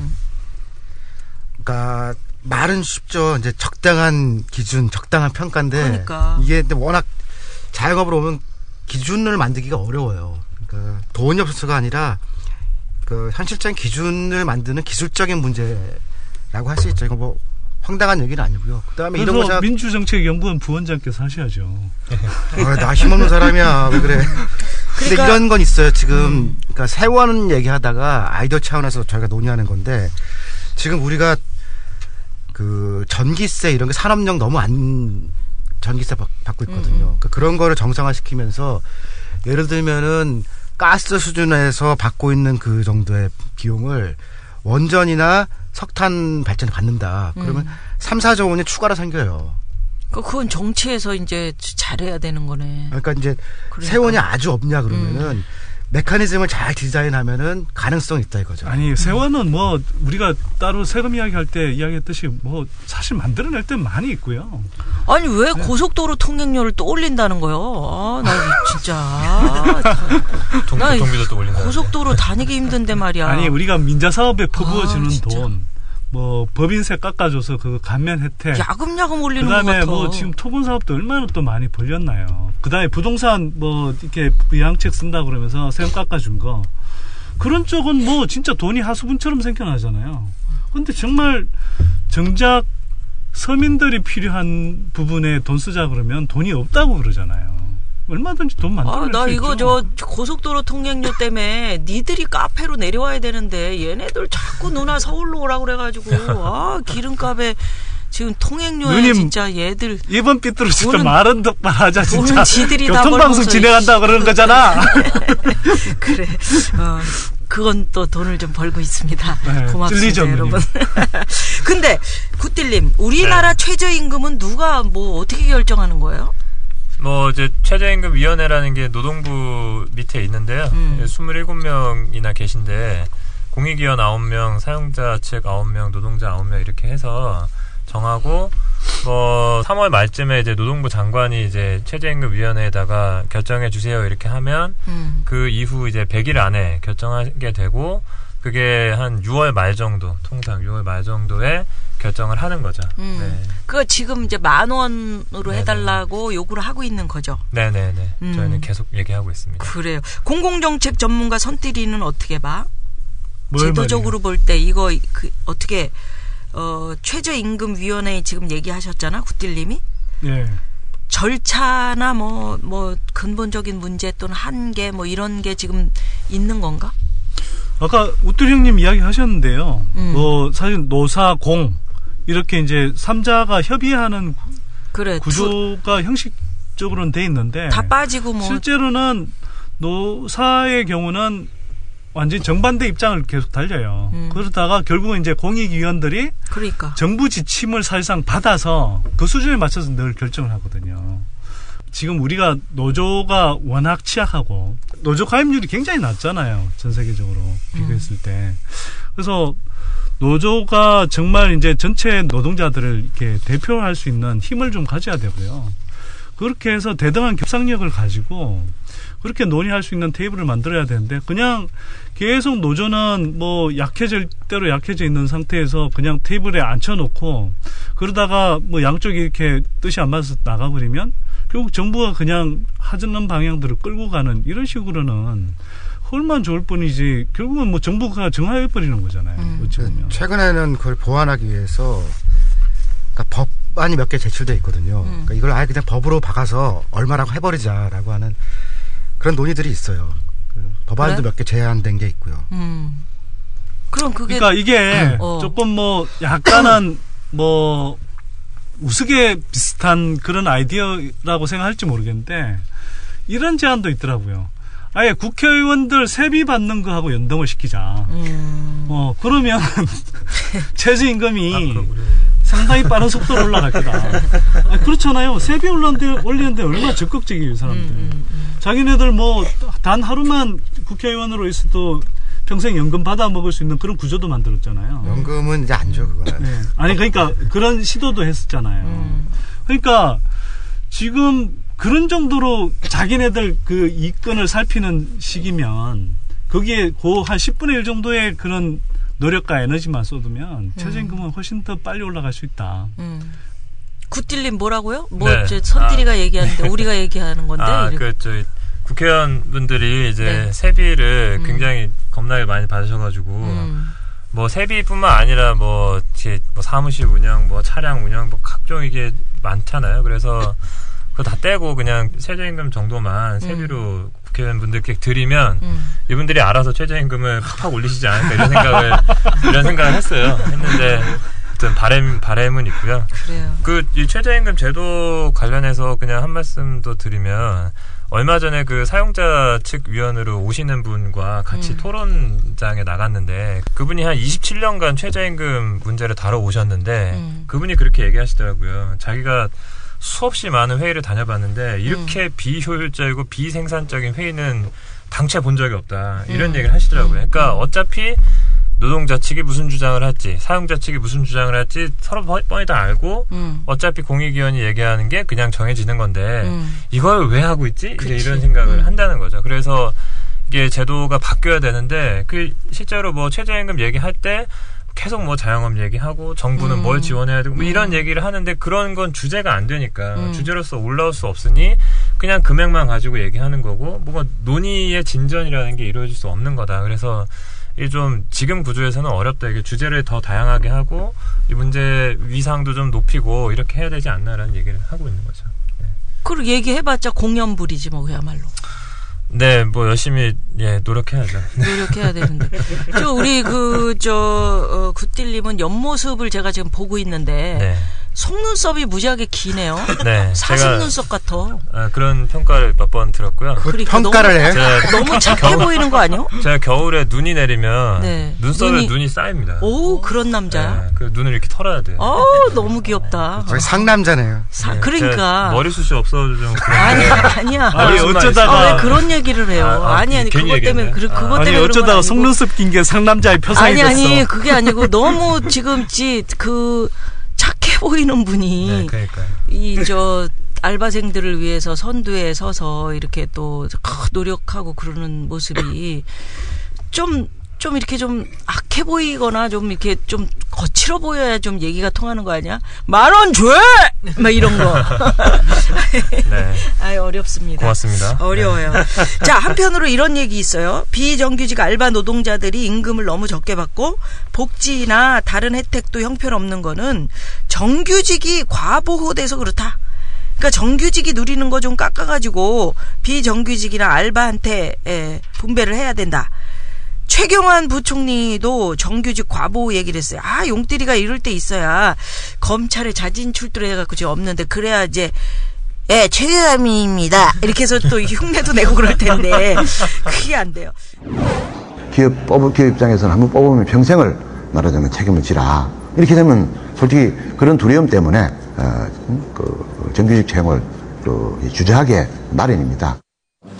그러니까 말은 쉽죠. 이제 적당한 기준, 적당한 평가인데, 그러니까. 이게 근데 워낙 자영업으로 오면 기준을 만들기가 어려워요. 그러니까 돈이 없어서가 아니라 그 현실적인 기준을 만드는 기술적인 문제라고 할 수 있죠. 이거 뭐 황당한 얘기는 아니고요. 그다음에 이런 거 민주정책연구원 부원장께서 하셔야죠. 나 힘없는 사람이야. 왜 그래? 근데 이런 건 있어요. 지금 그러니까 세원 얘기하다가 아이디어 차원에서 저희가 논의하는 건데, 지금 우리가 그 전기세 이런 게 산업용 너무 안 전기세 받고 있거든요. 그러니까 그런 거를 정상화시키면서 예를 들면은 가스 수준에서 받고 있는 그 정도의 비용을 원전이나 석탄 발전에 받는다. 그러면 3, 4조 원이 추가로 생겨요. 그건 정치에서 이제 잘해야 되는 거네. 그러니까 이제 세원이 아주 없냐 그러면은 메커니즘을 잘 디자인하면은 가능성이 있다 이거죠. 아니, 세원은 뭐 우리가 따로 세금 이야기할 때 이야기했듯이 뭐 사실 만들어낼 때 많이 있고요. 아니, 왜 고속도로 통행료를 또 올린다는 거요? 나 진짜. 교통비도 또 올린다. 고속도로 다니기 힘든데 말이야. 아니, 우리가 민자 사업에 퍼부어주는 돈, 뭐 법인세 깎아줘서 그 감면 혜택, 야금야금 올리는 것 그다음에 같아. 뭐 지금 토건 사업도 얼마나 또 많이 벌렸나요. 그다음에 부동산 뭐 이렇게 부양책 쓴다 그러면서 세금 깎아준 거, 그런 쪽은 뭐 진짜 돈이 하수분처럼 생겨나잖아요. 근데 정말 정작 서민들이 필요한 부분에 돈 쓰자 그러면 돈이 없다고 그러잖아요. 얼마든지 돈 만들어낼 나 수 이거 있죠. 저 고속도로 통행료 때문에 니들이 카페로 내려와야 되는데 얘네들 자꾸 누나 서울로 오라고 그래가지고 기름값에 지금 통행료에 누님, 진짜 얘들 이번 삐뚤어질 때 말은 똑바로 하자. 진짜 돈은 지들이 다 교통방송 벌고서 진행한다고 그러는 거잖아. 그래. 그건 또 돈을 좀 벌고 있습니다. 네, 고맙습니다, 찔리죠, 여러분. 근데 구딜님, 우리나라 최저임금은 누가 뭐 어떻게 결정하는 거예요? 뭐 이제 최저임금위원회라는 게 노동부 밑에 있는데요. 27명이나 계신데 공익위원 9명, 사용자 측 9명, 노동자 9명 이렇게 해서 정하고, 뭐 3월 말쯤에 이제 노동부 장관이 이제 최저임금위원회에다가 결정해 주세요 이렇게 하면 그 이후 이제 100일 안에 결정하게 되고, 그게 한 6월 말 정도, 통상 6월 말 정도에 결정을 하는 거죠. 네. 그거 지금 이제 10,000원으로 해달라고 요구를 하고 있는 거죠. 네네네. 저희는 계속 얘기하고 있습니다. 그래요. 공공정책 전문가 선띠리는 어떻게 봐? 제도적으로 말이에요? 볼 때 이거 어떻게 최저임금위원회 지금 얘기하셨잖아, 구딜님이. 예. 절차나 뭐 근본적인 문제 또는 한계 뭐 이런 게 지금 있는 건가? 아까 우뚜리 형님 이야기 하셨는데요. 사실 노사공 이렇게 이제 3자가 협의하는 구조가 형식적으로는 돼 있는데 다 빠지고 뭐 실제로는 노사의 경우는 완전히 정반대 입장을 계속 달려요. 그러다가 결국은 이제 공익위원들이 정부 지침을 사실상 받아서 그 수준에 맞춰서 늘 결정을 하거든요. 지금 우리가 노조가 워낙 취약하고 노조 가입률이 굉장히 낮잖아요. 전 세계적으로 비교했을 때. 그래서 노조가 정말 이제 전체 노동자들을 이렇게 대표할 수 있는 힘을 좀 가져야 되고요. 그렇게 해서 대등한 협상력을 가지고 그렇게 논의할 수 있는 테이블을 만들어야 되는데 그냥 계속 노조는 뭐 약해질 대로 약해져 있는 상태에서 그냥 테이블에 앉혀놓고 그러다가 뭐 양쪽이 이렇게 뜻이 안 맞아서 나가버리면 결국 정부가 그냥 하자는 방향들을 끌고 가는 이런 식으로는 헐만 좋을 뿐이지 결국은 뭐 정부가 정하해버리는 거잖아요. 어찌 보면. 최근에는 그걸 보완하기 위해서 그러니까 법안이 몇 개 제출돼 있거든요. 그러니까 이걸 아예 그냥 법으로 박아서 얼마라고 해버리자라고 하는 그런 논의들이 있어요. 법안도 몇 개 제한된 게 있고요. 그럼 그게 그러니까 이게 조금 뭐 약간은 뭐 우스개 비슷한 그런 아이디어라고 생각할지 모르겠는데 이런 제안도 있더라고요. 아예 국회의원들 세비 받는 거하고 연동을 시키자. 그러면 최저임금이 상당히 빠른 속도로 올라갈 거다. 그렇잖아요. 세비 올리는데 얼마나 적극적이에요, 사람들. 자기네들 뭐 단 하루만 국회의원으로 있어도 평생 연금 받아 먹을 수 있는 그런 구조도 만들었잖아요. 연금은 이제 안 줘, 그거는. 네. 아니, 그러니까 그런 시도도 했었잖아요. 그러니까 지금 그런 정도로 자기네들 그 이권을 살피는 시기면 거기에 그 한 10분의 1 정도의 그런 노력과 에너지만 쏟으면 최저임금은 훨씬 더 빨리 올라갈 수 있다. 굿딜님 뭐라고요? 선딜이가 얘기하는데 우리가 얘기하는 건데. 국회의원분들이 이제 세비를 굉장히 겁나게 많이 받으셔가지고 뭐 세비뿐만 아니라 뭐 사무실 운영, 뭐 차량 운영, 뭐 각종 이게 많잖아요. 그래서 그거 다 떼고 그냥 최저임금 정도만 세비로 국회의원분들께 드리면 이분들이 알아서 최저임금을 팍팍 올리시지 않을까 이런 생각을 했는데 어떤 바램은 있고요. 그래요. 이 최저임금 제도 관련해서 그냥 한 말씀 더 드리면 얼마 전에 그 사용자 측 위원으로 오시는 분과 같이 토론장에 나갔는데 그분이 한 27년간 최저임금 문제를 다뤄오셨는데 그분이 그렇게 얘기하시더라고요. 자기가 수없이 많은 회의를 다녀봤는데 이렇게 비효율적이고 비생산적인 회의는 당최 본 적이 없다. 이런 얘기를 하시더라고요. 그러니까 어차피 노동자 측이 무슨 주장을 할지 사용자 측이 무슨 주장을 할지 서로 뻔히 다 알고 어차피 공익위원이 얘기하는 게 그냥 정해지는 건데 이걸 왜 하고 있지? 이제 이런 생각을 한다는 거죠. 그래서 이게 제도가 바뀌어야 되는데 실제로 뭐 최저임금 얘기할 때 계속 뭐 자영업 얘기하고 정부는 뭘 지원해야 되고 뭐 이런 얘기를 하는데 그런 건 주제가 안 되니까 주제로서 올라올 수 없으니 그냥 금액만 가지고 얘기하는 거고 뭐가 논의의 진전이라는 게 이루어질 수 없는 거다. 그래서 이게 좀 지금 구조에서는 어렵다. 이게 주제를 더 다양하게 하고 이 문제 위상도 좀 높이고 이렇게 해야 되지 않나라는 얘기를 하고 있는 거죠. 네. 그걸 얘기해봤자 공연불이지 뭐 그야말로. 네, 뭐 열심히 노력해야죠. 노력해야 되는데. 우리 굿딜님은 옆모습을 제가 지금 보고 있는데 네. 속눈썹이 무지하게 기네요. 네, 사슴 눈썹 같아. 그런 평가를 몇 번 들었고요. 그러니까 평가를 해? 너무 착해 보이는 거 아니요? 제가 겨울에 눈이 내리면 눈썹에 눈이 쌓입니다. 오, 그런 남자야? 네, 그 눈을 이렇게 털어야 돼요. 너무 귀엽다. 상남자네요. 네, 그러니까. 머리숱이 없어서 좀. 아니야. 아니, 어쩌다가. 왜 그런 얘기를 해요? 아니, 그것 때문에, 그것 때문에. 어쩌다가 속눈썹 낀 게 상남자의 표상이 됐어. 아니, 그게 아니고 너무 지금, 착해 보이는 분이. 네, 그러니까요. 알바생들을 위해서 선두에 서서 이렇게 또 노력하고 그러는 모습이 좀 이렇게 좀 악해 보이거나 좀 이렇게 좀 거칠어 보여야 좀 얘기가 통하는 거 아니야? 10,000원 줘! 막 이런 거. 네. 어렵습니다. 고맙습니다. 어려워요. 네. 자, 한편으로 이런 얘기 있어요. 비정규직 알바 노동자들이 임금을 너무 적게 받고 복지나 다른 혜택도 형편없는 거는 정규직이 과보호돼서 그렇다. 그러니까 정규직이 누리는 거 좀 깎아가지고 비정규직이나 알바한테 분배를 해야 된다. 최경환 부총리도 정규직 과보 얘기를 했어요. 용띠리가 이럴 때 있어야 검찰에 자진 출두해갖고 지금 없는데 그래야 이제 최경환입니다. 이렇게 해서 또 흉내도 내고 그럴 텐데 그게 안 돼요. 기업 입장에서는 한번 뽑으면 평생을 말하자면 책임을 지라. 이렇게 되면 솔직히 그런 두려움 때문에 정규직 채용을 주저하게 마련입니다.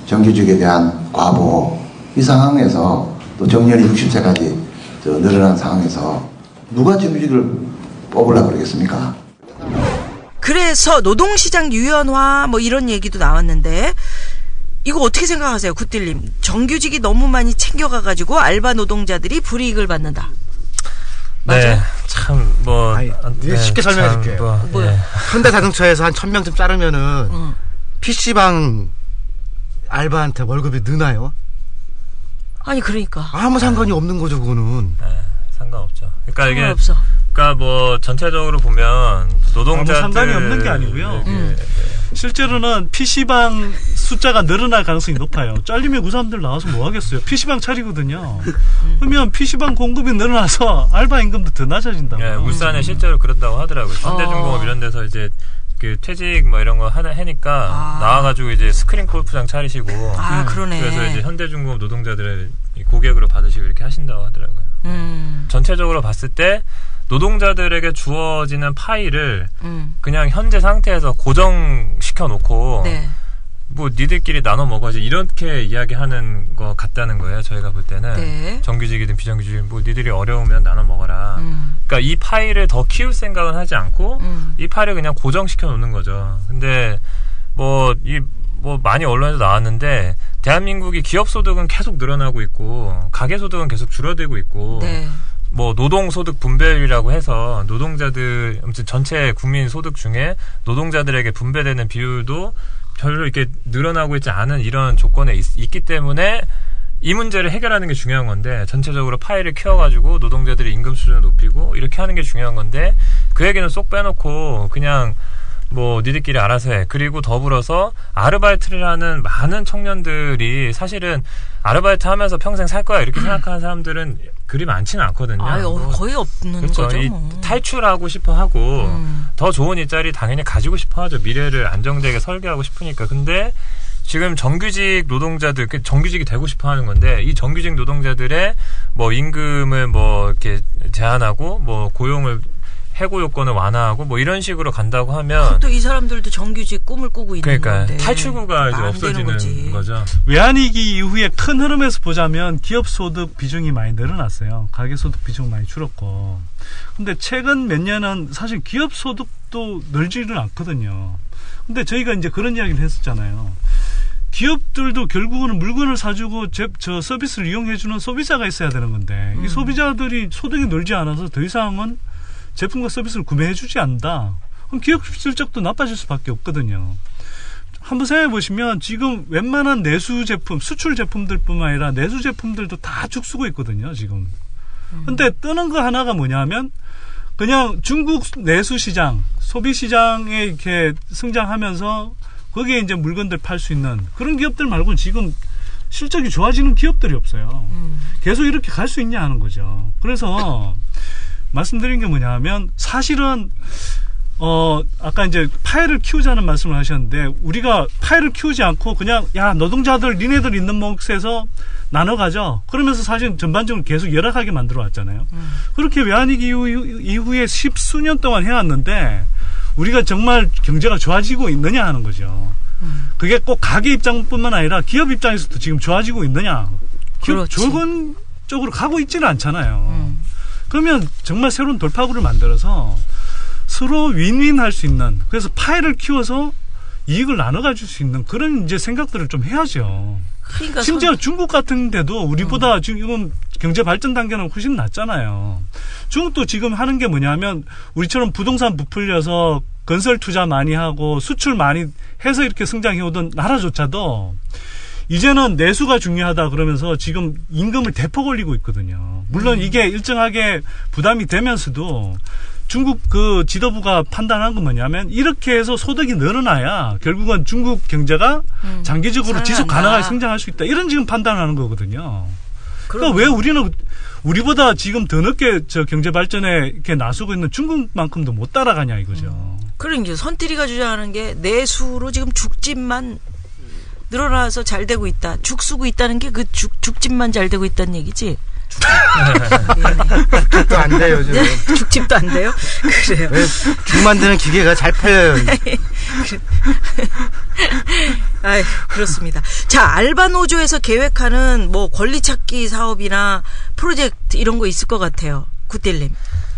정규직에 대한 과보 이 상황에서 또 정년이 60세까지 늘어난 상황에서 누가 정규직을 뽑으려고 그러겠습니까? 그래서 노동시장 유연화 뭐 이런 얘기도 나왔는데 이거 어떻게 생각하세요, 굿딜님? 정규직이 너무 많이 챙겨가가지고 알바 노동자들이 불이익을 받는다. 맞아요? 네, 참 쉽게 설명해줄게요. 현대자동차에서 한 1,000명쯤 자르면은 PC방 알바한테 월급이 느나요? 아니 그러니까 아무 상관이 없는 거죠, 그거는. 네, 상관없죠. 그러니까 상관없어. 그러니까 전체적으로 보면 노동자들 아무 상관이 없는 게 아니고요. 실제로는 PC방 숫자가 늘어날 가능성이 높아요. 잘리면 그 사람들 나와서 뭐 하겠어요? PC방 차리거든요. 그러면 PC방 공급이 늘어나서 알바 임금도 더 낮아진다고. 네, 울산에 실제로 그런다고 하더라고요. 현대중공업 이런 데서 이제 퇴직 이런 거 하니까 나와가지고 이제 스크린 골프장 차리시고. 그러네. 그래서 이제 현대중공업 노동자들을 고객으로 받으시고 이렇게 하신다고 하더라고요. 전체적으로 봤을 때 노동자들에게 주어지는 파일을 그냥 현재 상태에서 고정시켜 놓고 뭐 니들끼리 나눠 먹어야지 이렇게 이야기하는 것 같다는 거예요. 저희가 볼 때는 정규직이든 비정규직이든 뭐 니들이 어려우면 나눠 먹어라. 그러니까 이 파일을 더 키울 생각은 하지 않고 이 파일을 그냥 고정시켜 놓는 거죠. 근데 많이 언론에서 나왔는데 대한민국이 기업 소득은 계속 늘어나고 있고 가계 소득은 계속 줄어들고 있고 노동소득 분배율이라고 해서 노동자들, 아무튼 전체 국민 소득 중에 노동자들에게 분배되는 비율도 별로 이렇게 늘어나고 있지 않은 이런 조건에 있기 때문에 이 문제를 해결하는 게 중요한 건데 전체적으로 파일을 키워가지고 노동자들의 임금 수준을 높이고 이렇게 하는 게 중요한 건데 그 얘기는 쏙 빼놓고 그냥 니들끼리 알아서 해. 그리고 더불어서 아르바이트를 하는 많은 청년들이 사실은 아르바이트 하면서 평생 살 거야 이렇게 생각하는 사람들은 그리 많지는 않거든요. 거의 없는 그렇죠. 거죠. 탈출하고 싶어 하고 더 좋은 일자리 당연히 가지고 싶어 하죠. 미래를 안정되게 설계하고 싶으니까. 근데 지금 정규직 노동자들, 정규직이 되고 싶어 하는 건데 이 정규직 노동자들의 임금을 이렇게 제한하고 고용을 해고 요건을 완화하고 이런 식으로 간다고 하면 또 이 사람들도 정규직 꿈을 꾸고 있는 건데 탈출구가 이제 없어지는 거죠. 외환위기 이후에 큰 흐름에서 보자면 기업 소득 비중이 많이 늘어났어요. 가계 소득 비중 많이 줄었고. 근데 최근 몇 년은 사실 기업 소득도 늘지는 않거든요. 근데 저희가 이제 그런 이야기를 했었잖아요. 기업들도 결국은 물건을 사주고 저 서비스를 이용해주는 소비자가 있어야 되는 건데 이 소비자들이 소득이 늘지 않아서 더 이상은 제품과 서비스를 구매해주지 않는다. 그럼 기업 실적도 나빠질 수밖에 없거든요. 한번 생각해보시면 지금 웬만한 내수 제품, 수출 제품들뿐만 아니라 내수 제품들도 다 죽쓰고 있거든요, 지금. 근데 뜨는 거 하나가 뭐냐면 그냥 중국 내수 시장, 소비 시장에 이렇게 성장하면서 거기에 이제 물건들 팔 수 있는 그런 기업들 말고는 지금 실적이 좋아지는 기업들이 없어요. 계속 이렇게 갈 수 있냐 하는 거죠. 그래서 말씀드린 게 뭐냐 하면 사실은 아까 이제 파일을 키우자는 말씀을 하셨는데 우리가 파일을 키우지 않고 그냥 노동자들 니네들 있는 몫에서 나눠가죠. 그러면서 사실 전반적으로 계속 열악하게 만들어 왔잖아요. 그렇게 외환위기 이후에 10수년 동안 해왔는데 우리가 정말 경제가 좋아지고 있느냐 하는 거죠. 그게 꼭 가게 입장뿐만 아니라 기업 입장에서도 지금 좋아지고 있느냐. 기업 좋은 쪽으로 가고 있지는 않잖아요. 그러면 정말 새로운 돌파구를 만들어서 서로 윈윈 할 수 있는, 그래서 파일을 키워서 이익을 나눠 가질 수 있는 그런 이제 생각들을 좀 해야죠. 그러니까 심지어 중국 같은 데도 우리보다 지금 경제 발전 단계는 훨씬 낮잖아요. 중국도 지금 하는 게 뭐냐면 우리처럼 부동산 부풀려서 건설 투자 많이 하고 수출 많이 해서 이렇게 성장해오던 나라조차도 이제는 내수가 중요하다 그러면서 지금 임금을 대폭 올리고 있거든요. 물론 이게 일정하게 부담이 되면서도 중국 그 지도부가 판단한 건 뭐냐면 이렇게 해서 소득이 늘어나야 결국은 중국 경제가 장기적으로 지속 가능하게 성장할 수 있다. 이런 지금 판단하는 거거든요. 그러니까 왜 우리보다 지금 더 늦게 저 경제 발전에 이렇게 나서고 있는 중국만큼도 못 따라가냐 이거죠. 그러니까 선띠리가 주장하는 게 내수로 지금 죽집만 늘어나서 잘 되고 있다. 죽 쓰고 있다는 게 그 죽집만 잘 되고 있다는 얘기지. 죽집도 안 돼요, 요즘. 네, 죽집도 안 돼요? 그래요. 왜 죽 만드는 기계가 잘 팔려요. 아이, 그렇습니다. 자, 알바노조에서 계획하는 뭐 권리 찾기 사업이나 프로젝트 이런 거 있을 것 같아요. 굿딜님.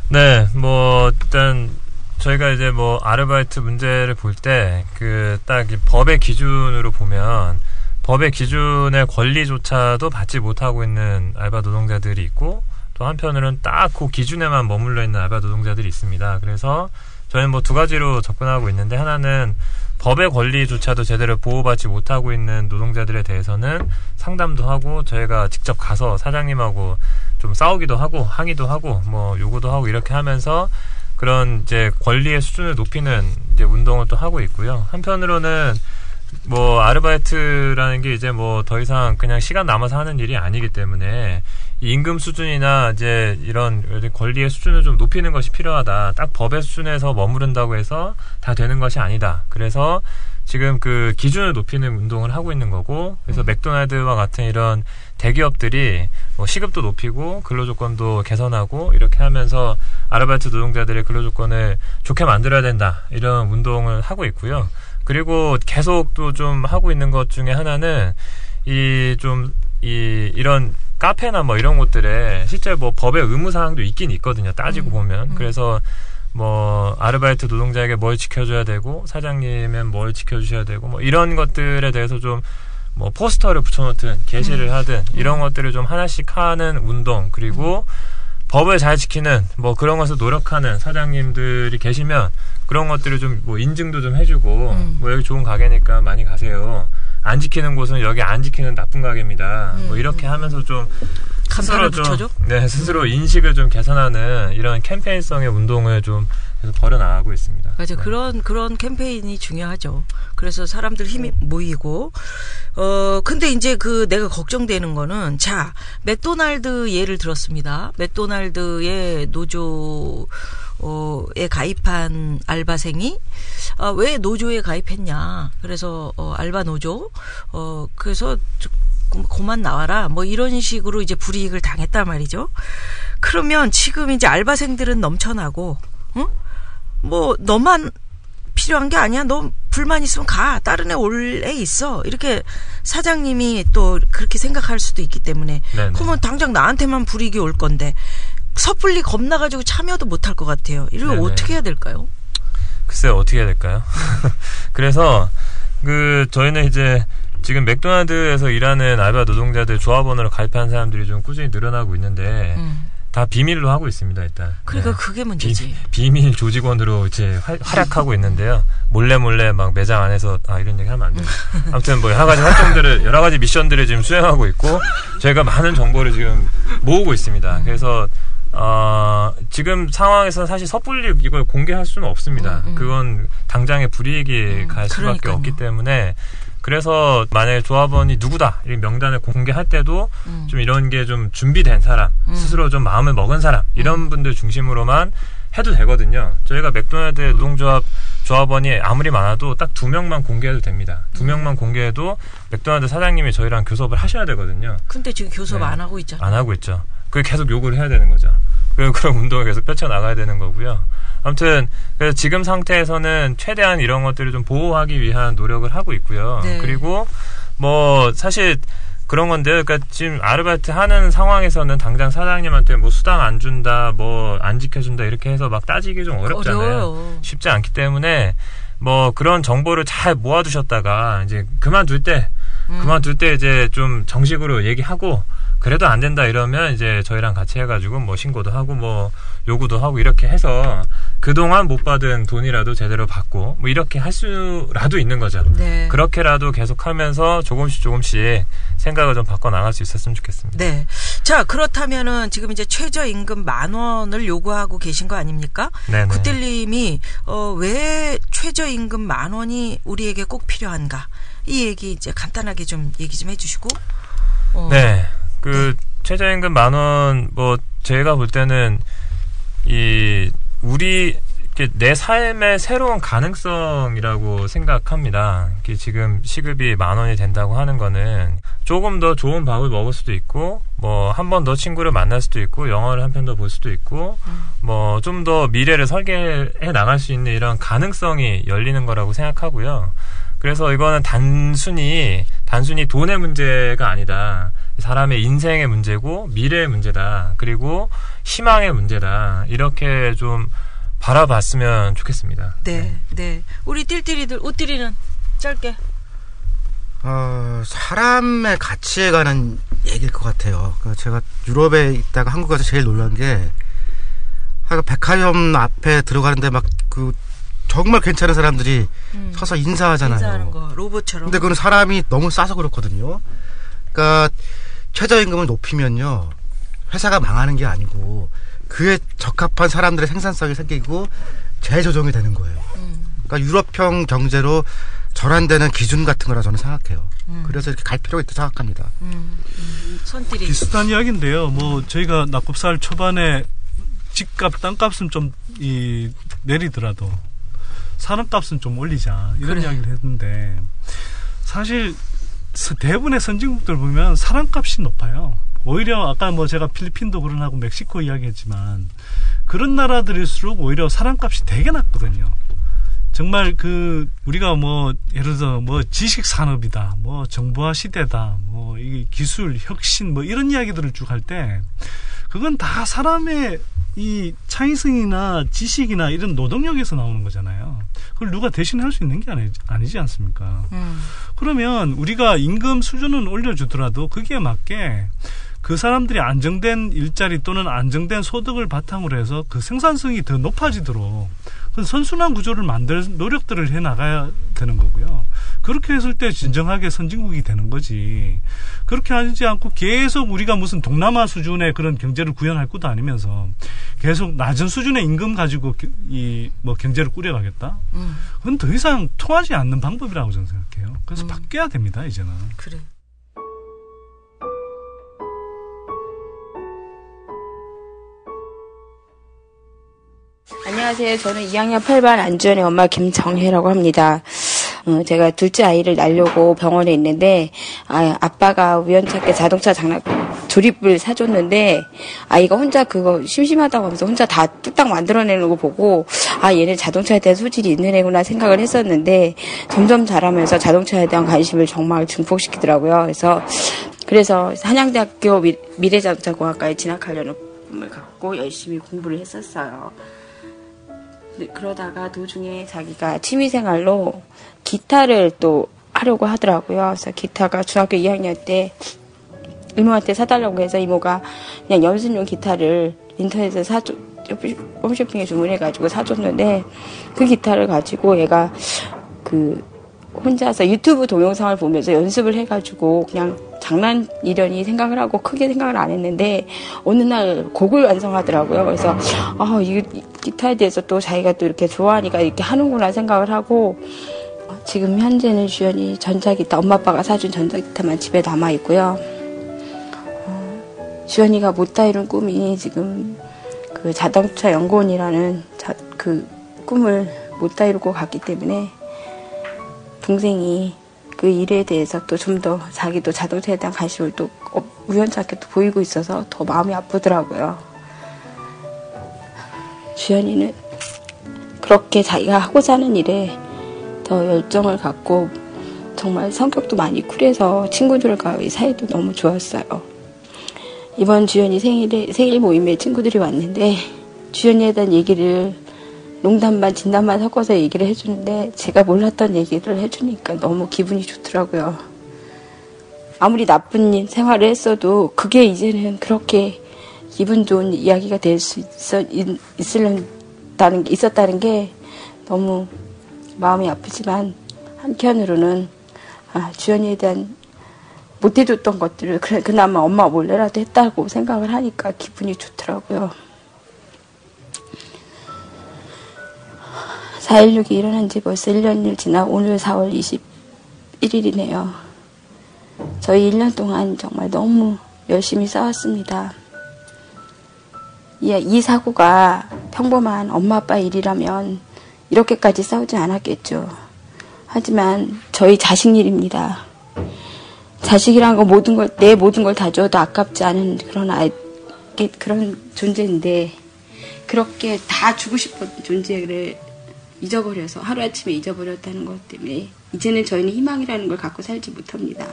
네, 뭐 일단 저희가 이제 뭐 아르바이트 문제를 볼 때 그 딱 법의 기준으로 보면 법의 기준의 권리조차도 받지 못하고 있는 알바 노동자들이 있고 또 한편으로는 딱 그 기준에만 머물러 있는 알바 노동자들이 있습니다. 그래서 저희는 뭐 두 가지로 접근하고 있는데 하나는 법의 권리조차도 제대로 보호받지 못하고 있는 노동자들에 대해서는 상담도 하고 저희가 직접 가서 사장님하고 좀 싸우기도 하고 항의도 하고 뭐 요구도 하고 이렇게 하면서 그런 이제 권리의 수준을 높이는 이제 운동을 또 하고 있고요. 한편으로는 뭐 아르바이트라는 게 이제 뭐 더 이상 그냥 시간 남아서 하는 일이 아니기 때문에 이 임금 수준이나 이제 이런 권리의 수준을 좀 높이는 것이 필요하다. 딱 법의 수준에서 머무른다고 해서 다 되는 것이 아니다. 그래서 지금 그 기준을 높이는 운동을 하고 있는 거고 그래서 맥도날드와 같은 이런 대기업들이 뭐 시급도 높이고 근로조건도 개선하고 이렇게 하면서 아르바이트 노동자들의 근로조건을 좋게 만들어야 된다. 이런 운동을 하고 있고요. 그리고 계속 또 좀 하고 있는 것 중에 하나는 이런 카페나 뭐 이런 곳들에 실제 뭐 법의 의무사항도 있긴 있거든요. 따지고 보면. 그래서 뭐 아르바이트 노동자에게 뭘 지켜줘야 되고 사장님은 뭘 지켜주셔야 되고 뭐 이런 것들에 대해서 좀 뭐 포스터를 붙여놓든 게시를 하든 이런 것들을 좀 하나씩 하는 운동 그리고 법을 잘 지키는 뭐 그런 것을 노력하는 사장님들이 계시면 그런 것들을 좀 뭐 인증도 좀 해주고 뭐 여기 좋은 가게니까 많이 가세요. 안 지키는 곳은 여기 안 지키는 나쁜 가게입니다. 뭐 이렇게 하면서 좀 스스로 좀 스스로 인식을 좀 개선하는 이런 캠페인성의 운동을 좀 계속 벌여나가고 있습니다. 맞아. 네. 그런 캠페인이 중요하죠. 그래서 사람들 힘이 모이고 근데 이제 내가 걱정되는 거는 자, 맥도날드 예를 들었습니다. 맥도날드의 노조 에 가입한 알바생이 왜 노조에 가입했냐. 그래서 알바 노조 그래서 그만 나와라. 뭐 이런 식으로 이제 불이익을 당했단 말이죠. 그러면 지금 이제 알바생들은 넘쳐나고 뭐 너만 필요한 게 아니야. 너 불만 있으면 가. 다른 애 올 애 있어. 이렇게 사장님이 또 그렇게 생각할 수도 있기 때문에 네네. 그러면 당장 나한테만 불이익이 올 건데 섣불리 겁나가지고 참여도 못할 것 같아요. 이걸 어떻게 해야 될까요? 글쎄요, 어떻게 해야 될까요? 그래서 저희는 이제 지금 맥도날드에서 일하는 알바 노동자들 조합원으로 가입한 사람들이 좀 꾸준히 늘어나고 있는데 다 비밀로 하고 있습니다, 일단. 그러니까 그게 문제지. 비밀 조직원으로 이제 활약하고 있는데요. 몰래 막 매장 안에서 이런 얘기 하면 안 돼요. 아무튼 뭐 여러 가지 활동들을 여러 가지 미션들을 지금 수행하고 있고 저희가 많은 정보를 지금 모으고 있습니다. 그래서 지금 상황에서는 사실 섣불리 이걸 공개할 수는 없습니다. 그건 당장의 불이익이 갈 수밖에 없기 때문에 그래서 만약에 조합원이 누구다 이 명단을 공개할 때도 좀 이런 게 좀 준비된 사람 스스로 좀 마음을 먹은 사람 이런 분들 중심으로만 해도 되거든요. 저희가 맥도날드 노동조합 조합원이 아무리 많아도 딱 2명만 공개해도 됩니다. 2명만 공개해도 맥도날드 사장님이 저희랑 교섭을 하셔야 되거든요. 근데 지금 교섭 안 하고 있잖아요. 안 하고 있죠. 그게 계속 요구를 해야 되는 거죠. 그리고 그런 운동을 계속 펼쳐나가야 되는 거고요. 아무튼 그래서 지금 상태에서는 최대한 이런 것들을 좀 보호하기 위한 노력을 하고 있고요. 네. 그리고 뭐 사실 그런 건데요. 그러니까 지금 아르바이트 하는 상황에서는 당장 사장님한테 뭐 수당 안 준다, 뭐 안 지켜준다 이렇게 해서 막 따지기 좀 어렵잖아요. 어려워요. 쉽지 않기 때문에 뭐 그런 정보를 잘 모아두셨다가 이제 그만둘 때 이제 좀 정식으로 얘기하고 그래도 안 된다 이러면 이제 저희랑 같이 해가지고 뭐 신고도 하고 뭐 요구도 하고 이렇게 해서 그동안 못 받은 돈이라도 제대로 받고 뭐 이렇게 할 수라도 있는 거죠. 네. 그렇게라도 계속하면서 조금씩 생각을 좀 바꿔 나갈 수 있었으면 좋겠습니다. 네. 자, 그렇다면은 지금 이제 최저임금 10,000원을 요구하고 계신 거 아닙니까? 네네. 구텔님이 왜 최저임금 10,000원이 우리에게 꼭 필요한가? 이 얘기 이제 간단하게 좀 얘기 좀 해주시고. 네. 그 최저임금 10,000원 뭐 제가 볼 때는 우리 내 삶의 새로운 가능성이라고 생각합니다. 지금 시급이 10,000원이 된다고 하는 거는 조금 더 좋은 밥을 먹을 수도 있고, 뭐 한 번 더 친구를 만날 수도 있고, 영화를 한 편 더 볼 수도 있고, 뭐 좀 더 미래를 설계해 나갈 수 있는 이런 가능성이 열리는 거라고 생각하고요. 그래서 이거는 단순히 돈의 문제가 아니다. 사람의 인생의 문제고 미래의 문제다. 그리고 희망의 문제다. 이렇게 좀 바라봤으면 좋겠습니다. 네. 우리 띨띨이들, 오띨이는 짧게. 사람의 가치에 관한 얘기일 것 같아요. 제가 유럽에 있다가 한국 와서 제일 놀란 게, 백화점 앞에 들어가는데 정말 괜찮은 사람들이 서서 인사하잖아요. 인사하는 거, 로봇처럼. 근데 그건 사람이 너무 싸서 그렇거든요. 그러니까 최저임금을 높이면요, 회사가 망하는 게 아니고 그에 적합한 사람들의 생산성이 생기고 재조정이 되는 거예요. 그러니까 유럽형 경제로 전환되는 기준 같은 거라 저는 생각해요. 그래서 이렇게 갈 필요가 있다고 생각합니다. 손길이 비슷한 이야기인데요. 뭐 저희가 낙곱살 초반에 집값, 땅값은 좀 내리더라도 사람값은 좀 올리자 이런 그래. 이야기를 했는데, 사실 대부분의 선진국들 보면 사람값이 높아요. 오히려 아까 뭐 제가 필리핀도 그러고 멕시코 이야기했지만, 그런 나라들일수록 오히려 사람값이 되게 낮거든요. 정말 우리가 뭐 예를 들어 뭐 지식 산업이다, 뭐 정보화 시대다, 뭐 이게 기술 혁신 뭐 이런 이야기들을 쭉 할 때, 그건 다 사람의 이 창의성이나 지식이나 이런 노동력에서 나오는 거잖아요. 그걸 누가 대신할 수 있는 게 아니지 않습니까? 그러면 우리가 임금 수준은 올려주더라도 거기에 맞게 그 사람들이 안정된 일자리 또는 안정된 소득을 바탕으로 해서 그 생산성이 더 높아지도록 선순환 구조를 만들 노력들을 해나가야 되는 거고요. 그렇게 했을 때 진정하게 선진국이 되는 거지. 그렇게 하지 않고 계속 우리가 무슨 동남아 수준의 그런 경제를 구현할 것도 아니면서 계속 낮은 수준의 임금 가지고 뭐 경제를 꾸려가겠다? 그건 더 이상 통하지 않는 방법이라고 저는 생각해요. 그래서 바뀌어야 됩니다, 이제는. 그래. 안녕하세요. 저는 2학년 8반 안주현의 엄마 김정혜라고 합니다. 제가 둘째 아이를 낳으려고 병원에 있는데, 아빠가 우연찮게 자동차 조립을 사줬는데, 아이가 혼자 그거 심심하다고 하면서 혼자 다 뚝딱 만들어내는 거 보고, 얘는 자동차에 대한 소질이 있는 애구나 생각을 했었는데, 점점 자라면서 자동차에 대한 관심을 정말 증폭시키더라고요. 그래서 한양대학교 미래자동차공학과에 진학하려는 꿈을 갖고 열심히 공부를 했었어요. 그러다가 도중에 자기가 취미생활로 기타를 또 하려고 하더라고요. 그래서 기타가 중학교 2학년 때 이모한테 사달라고 해서 이모가 그냥 연습용 기타를 인터넷에서 홈쇼핑에 주문해가지고 사줬는데, 그 기타를 가지고 얘가 혼자서 유튜브 동영상을 보면서 연습을 해가지고 그냥 장난이려니 생각을 하고 크게 생각을 안 했는데, 어느 날 곡을 완성하더라고요. 그래서 이 기타에 대해서 또 자기가 또 이렇게 좋아하니까 이렇게 하는구나 생각을 하고, 지금 현재는 주연이 전자기타, 엄마 아빠가 사준 전자기타만 집에 남아있고요. 주연이가 못 이룬 꿈이 지금 그 자동차 연구원이라는 그 꿈을 못 이루고 갔기 때문에, 동생이 그 일에 대해서 또 좀 더 자기도 자동차에 대한 관심을 또 우연찮게 또 보이고 있어서 더 마음이 아프더라고요. 주연이는 그렇게 자기가 하고자 하는 일에 더 열정을 갖고 정말 성격도 많이 쿨해서 친구들과의 사이도 너무 좋았어요. 이번 주연이 생일 모임에 친구들이 왔는데, 주연이에 대한 얘기를 농담반 진담반 섞어서 얘기를 해주는데, 제가 몰랐던 얘기를 해주니까 너무 기분이 좋더라고요. 아무리 나쁜 생활을 했어도 그게 이제는 그렇게 기분 좋은 이야기가 될 수 있었다는 게 너무 마음이 아프지만, 한편으로는 주연이에 대한 못해줬던 것들을 그나마 엄마 몰래라도 했다고 생각을 하니까 기분이 좋더라고요. 4.16이 일어난 지 벌써 1년을 지나 오늘 4월 21일이네요. 저희 1년 동안 정말 너무 열심히 싸웠습니다. 이 사고가 평범한 엄마 아빠 일이라면 이렇게까지 싸우지 않았겠죠. 하지만 저희 자식 일입니다. 자식이란 거 내 모든 걸 다 줘도 아깝지 않은 그런 존재인데 그렇게 다 주고 싶었던 존재를 잊어버려서 하루아침에 잊어버렸다는 것 때문에 이제는 저희는 희망이라는 걸 갖고 살지 못합니다.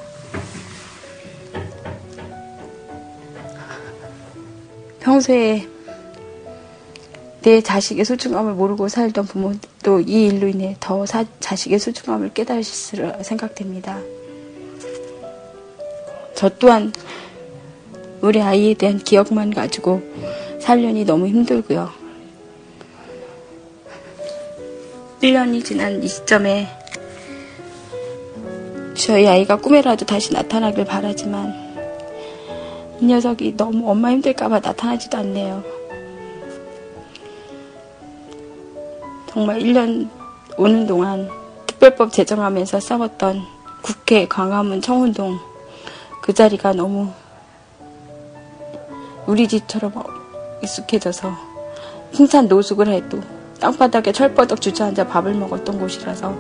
평소에 내 자식의 소중함을 모르고 살던 부모도 이 일로 인해 더 자식의 소중함을 깨달으시리라 생각됩니다. 저 또한 우리 아이에 대한 기억만 가지고 살려니 너무 힘들고요. 1년이 지난 이 시점에 저희 아이가 꿈에라도 다시 나타나길 바라지만 이 녀석이 너무 엄마 힘들까봐 나타나지도 않네요. 정말 1년 오는 동안 특별법 제정하면서 싸웠던 국회 광화문 청운동 그 자리가 너무 우리 집처럼 익숙해져서 흰산 노숙을 해도 땅바닥에 철버덕 주저앉아 밥을 먹었던 곳이라서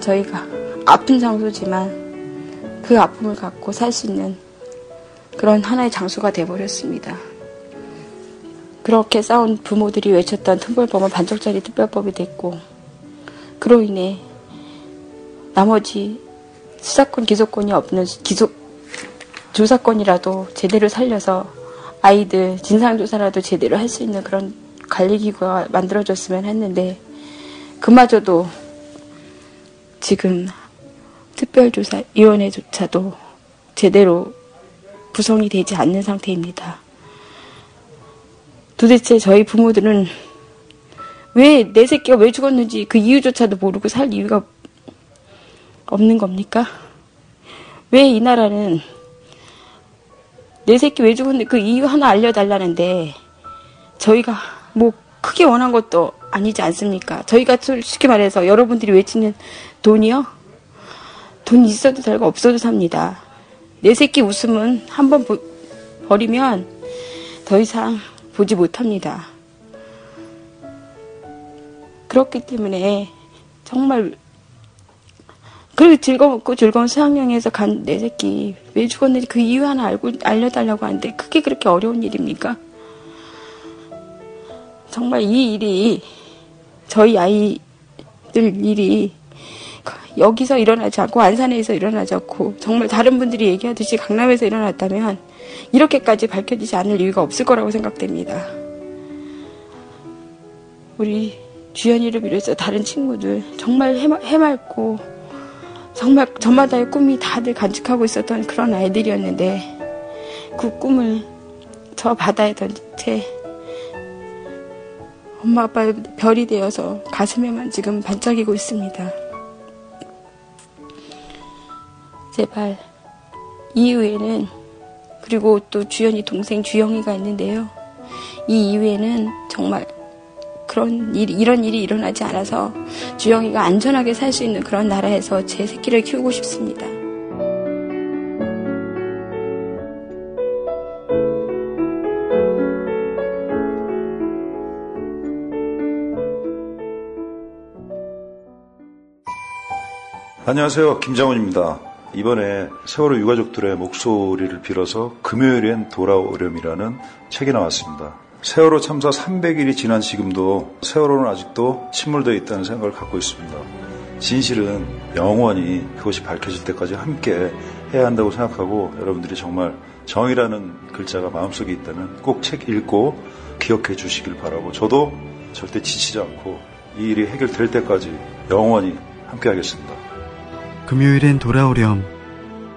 저희가 아픈 장소지만 그 아픔을 갖고 살 수 있는 그런 하나의 장소가 돼버렸습니다. 그렇게 싸운 부모들이 외쳤던 특별법은 반쪽짜리 특별법이 됐고 그로 인해 나머지 수사권 기소권이 없는 조사권이라도 제대로 살려서 아이들 진상조사라도 제대로 할 수 있는 그런 관리기구가 만들어졌으면 했는데 그마저도 지금 특별조사위원회조차도 제대로 구성이 되지 않는 상태입니다. 도대체 저희 부모들은 왜 내 새끼가 왜 죽었는지 그 이유조차도 모르고 살 이유가 없는 겁니까? 왜 이 나라는 내 새끼 왜 죽었는지 그 이유 하나 알려달라는데 저희가 뭐 크게 원한 것도 아니지 않습니까? 저희가 솔직히 말해서 여러분들이 외치는 돈이요? 돈 있어도 살고 없어도 삽니다. 내 새끼 웃음은 한번 버리면 더 이상 보지 못합니다. 그렇기 때문에 정말 그 즐거운 수학여행에서 간 내 새끼 왜 죽었는지 그 이유 하나 알려달라고 하는데 그게 그렇게 어려운 일입니까? 정말 이 일이 저희 아이들 일이 여기서 일어나지 않고 안산에서 일어나지 않고 정말 다른 분들이 얘기하듯이 강남에서 일어났다면 이렇게까지 밝혀지지 않을 이유가 없을 거라고 생각됩니다. 우리 주연이를 비롯해서 다른 친구들 정말 해맑고 정말 저마다의 꿈이 다들 간직하고 있었던 그런 아이들이었는데 그 꿈을 저 바다에 던진 채 엄마 아빠의 별이 되어서 가슴에만 지금 반짝이고 있습니다. 제발 이후에는 그리고 또 주연이 동생 주영이가 있는데요. 이 이후에는 정말 이런 일이 일어나지 않아서 주영이가 안전하게 살 수 있는 그런 나라에서 제 새끼를 키우고 싶습니다. 안녕하세요. 김장훈입니다. 이번에 세월호 유가족들의 목소리를 빌어서 금요일엔 돌아오렴이라는 책이 나왔습니다. 세월호 참사 300일이 지난 지금도 세월호는 아직도 침몰되어 있다는 생각을 갖고 있습니다. 진실은 영원히 그것이 밝혀질 때까지 함께 해야 한다고 생각하고 여러분들이 정말 정의라는 글자가 마음속에 있다면 꼭 책 읽고 기억해 주시길 바라고 저도 절대 지치지 않고 이 일이 해결될 때까지 영원히 함께 하겠습니다. 금요일엔 돌아오렴.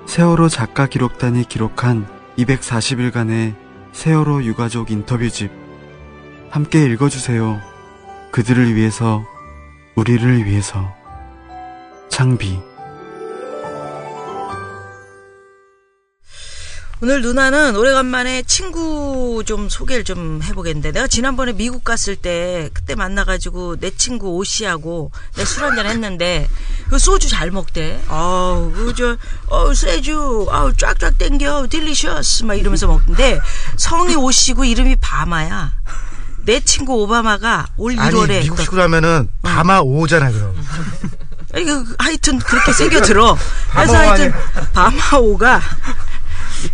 세월호 작가 기록단이 기록한 240일간의 세월호 유가족 인터뷰집. 함께 읽어주세요. 그들을 위해서, 우리를 위해서. 창비. 오늘 누나는 오래간만에 친구 좀 소개를 좀 해보겠는데 내가 지난번에 미국 갔을 때 그때 만나가지고 내 친구 오씨하고 내 술 한잔 했는데 그 소주 잘 먹대. 세주, 쫙쫙 땡겨, 딜리셔스, 막 이러면서 먹는데, 성이 오시고 이름이 바마야. 내 친구 오바마가 올 1월에. 아니, 미국식으로 하면은, 바마 오잖아, 그럼. 하여튼, 그렇게 새겨들어. 그래서 하여튼, 바마오가,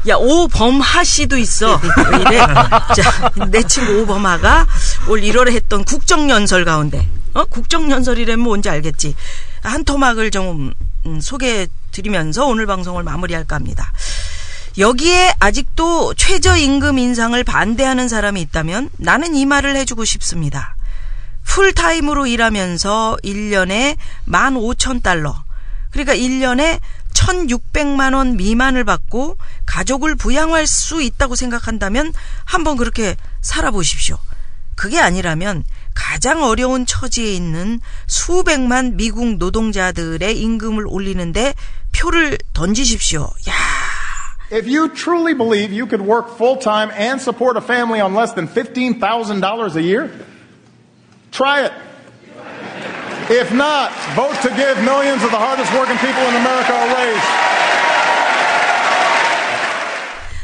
야, 오범하 씨도 있어. 왜 이래? 자, 내 친구 오범하가 올 1월에 했던 국정연설 가운데, 국정연설이라면 뭔지 알겠지. 한 토막을 좀 소개해 드리면서 오늘 방송을 마무리할까 합니다. 여기에 아직도 최저임금 인상을 반대하는 사람이 있다면 나는 이 말을 해주고 싶습니다. 풀타임으로 일하면서 1년에 15,000달러, 그러니까 1년에 1,600만 원 미만을 받고 가족을 부양할 수 있다고 생각한다면 한번 그렇게 살아보십시오. 그게 아니라면 가장 어려운 처지에 있는 수백만 미국 노동자들의 임금을 올리는데 표를 던지십시오. 야. If you truly believe you could work full-time and support a family on less than $15,000 a year, try it. If not, vote to give millions of the hardest working people in America a raise.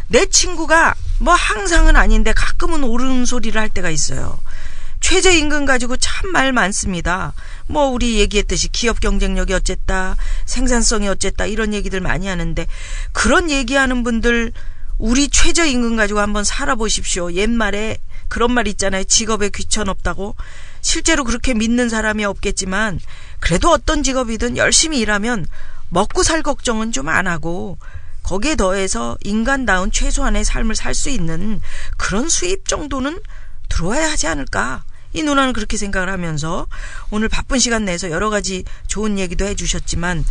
내 친구가 뭐 항상은 아닌데 가끔은 옳은 소리를 할 때가 있어요. 최저임금 가지고 참 말 많습니다. 뭐 우리 얘기했듯이 기업 경쟁력이 어쨌다, 생산성이 어쨌다 이런 얘기들 많이 하는데 그런 얘기하는 분들 우리 최저임금 가지고 한번 살아보십시오. 옛말에 그런 말 있잖아요. 직업에 귀천 없다고. 실제로 그렇게 믿는 사람이 없겠지만 그래도 어떤 직업이든 열심히 일하면 먹고 살 걱정은 좀 안 하고 거기에 더해서 인간다운 최소한의 삶을 살 수 있는 그런 수입 정도는 들어와야 하지 않을까. 이 누나는 그렇게 생각을 하면서 오늘 바쁜 시간 내서 여러 가지 좋은 얘기도 해주셨지만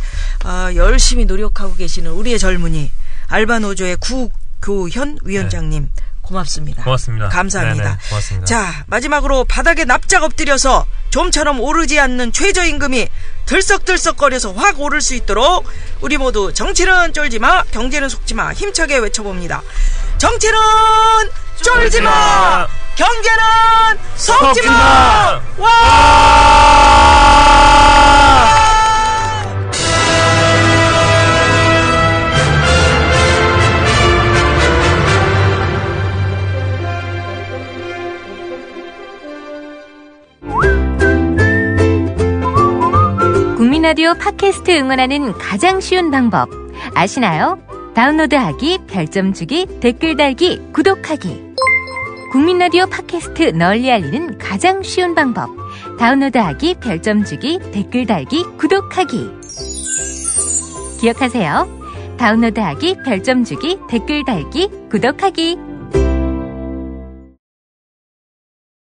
열심히 노력하고 계시는 우리의 젊은이 알바노조의 구교현 위원장님 고맙습니다. 고맙습니다. 감사합니다. 네네, 고맙습니다. 자, 마지막으로 바닥에 납작 엎드려서 좀처럼 오르지 않는 최저임금이 들썩들썩거려서 확 오를 수 있도록 우리 모두 정치는 쫄지마, 경제는 속지마 힘차게 외쳐봅니다. 정치는 쫄지마, 경제는 속지마. 와! 국민라디오 팟캐스트 응원하는 가장 쉬운 방법 아시나요? 다운로드하기, 별점 주기, 댓글 달기, 구독하기. 국민라디오 팟캐스트 널리 알리는 가장 쉬운 방법. 다운로드하기, 별점 주기, 댓글 달기, 구독하기. 기억하세요. 다운로드하기, 별점 주기, 댓글 달기, 구독하기.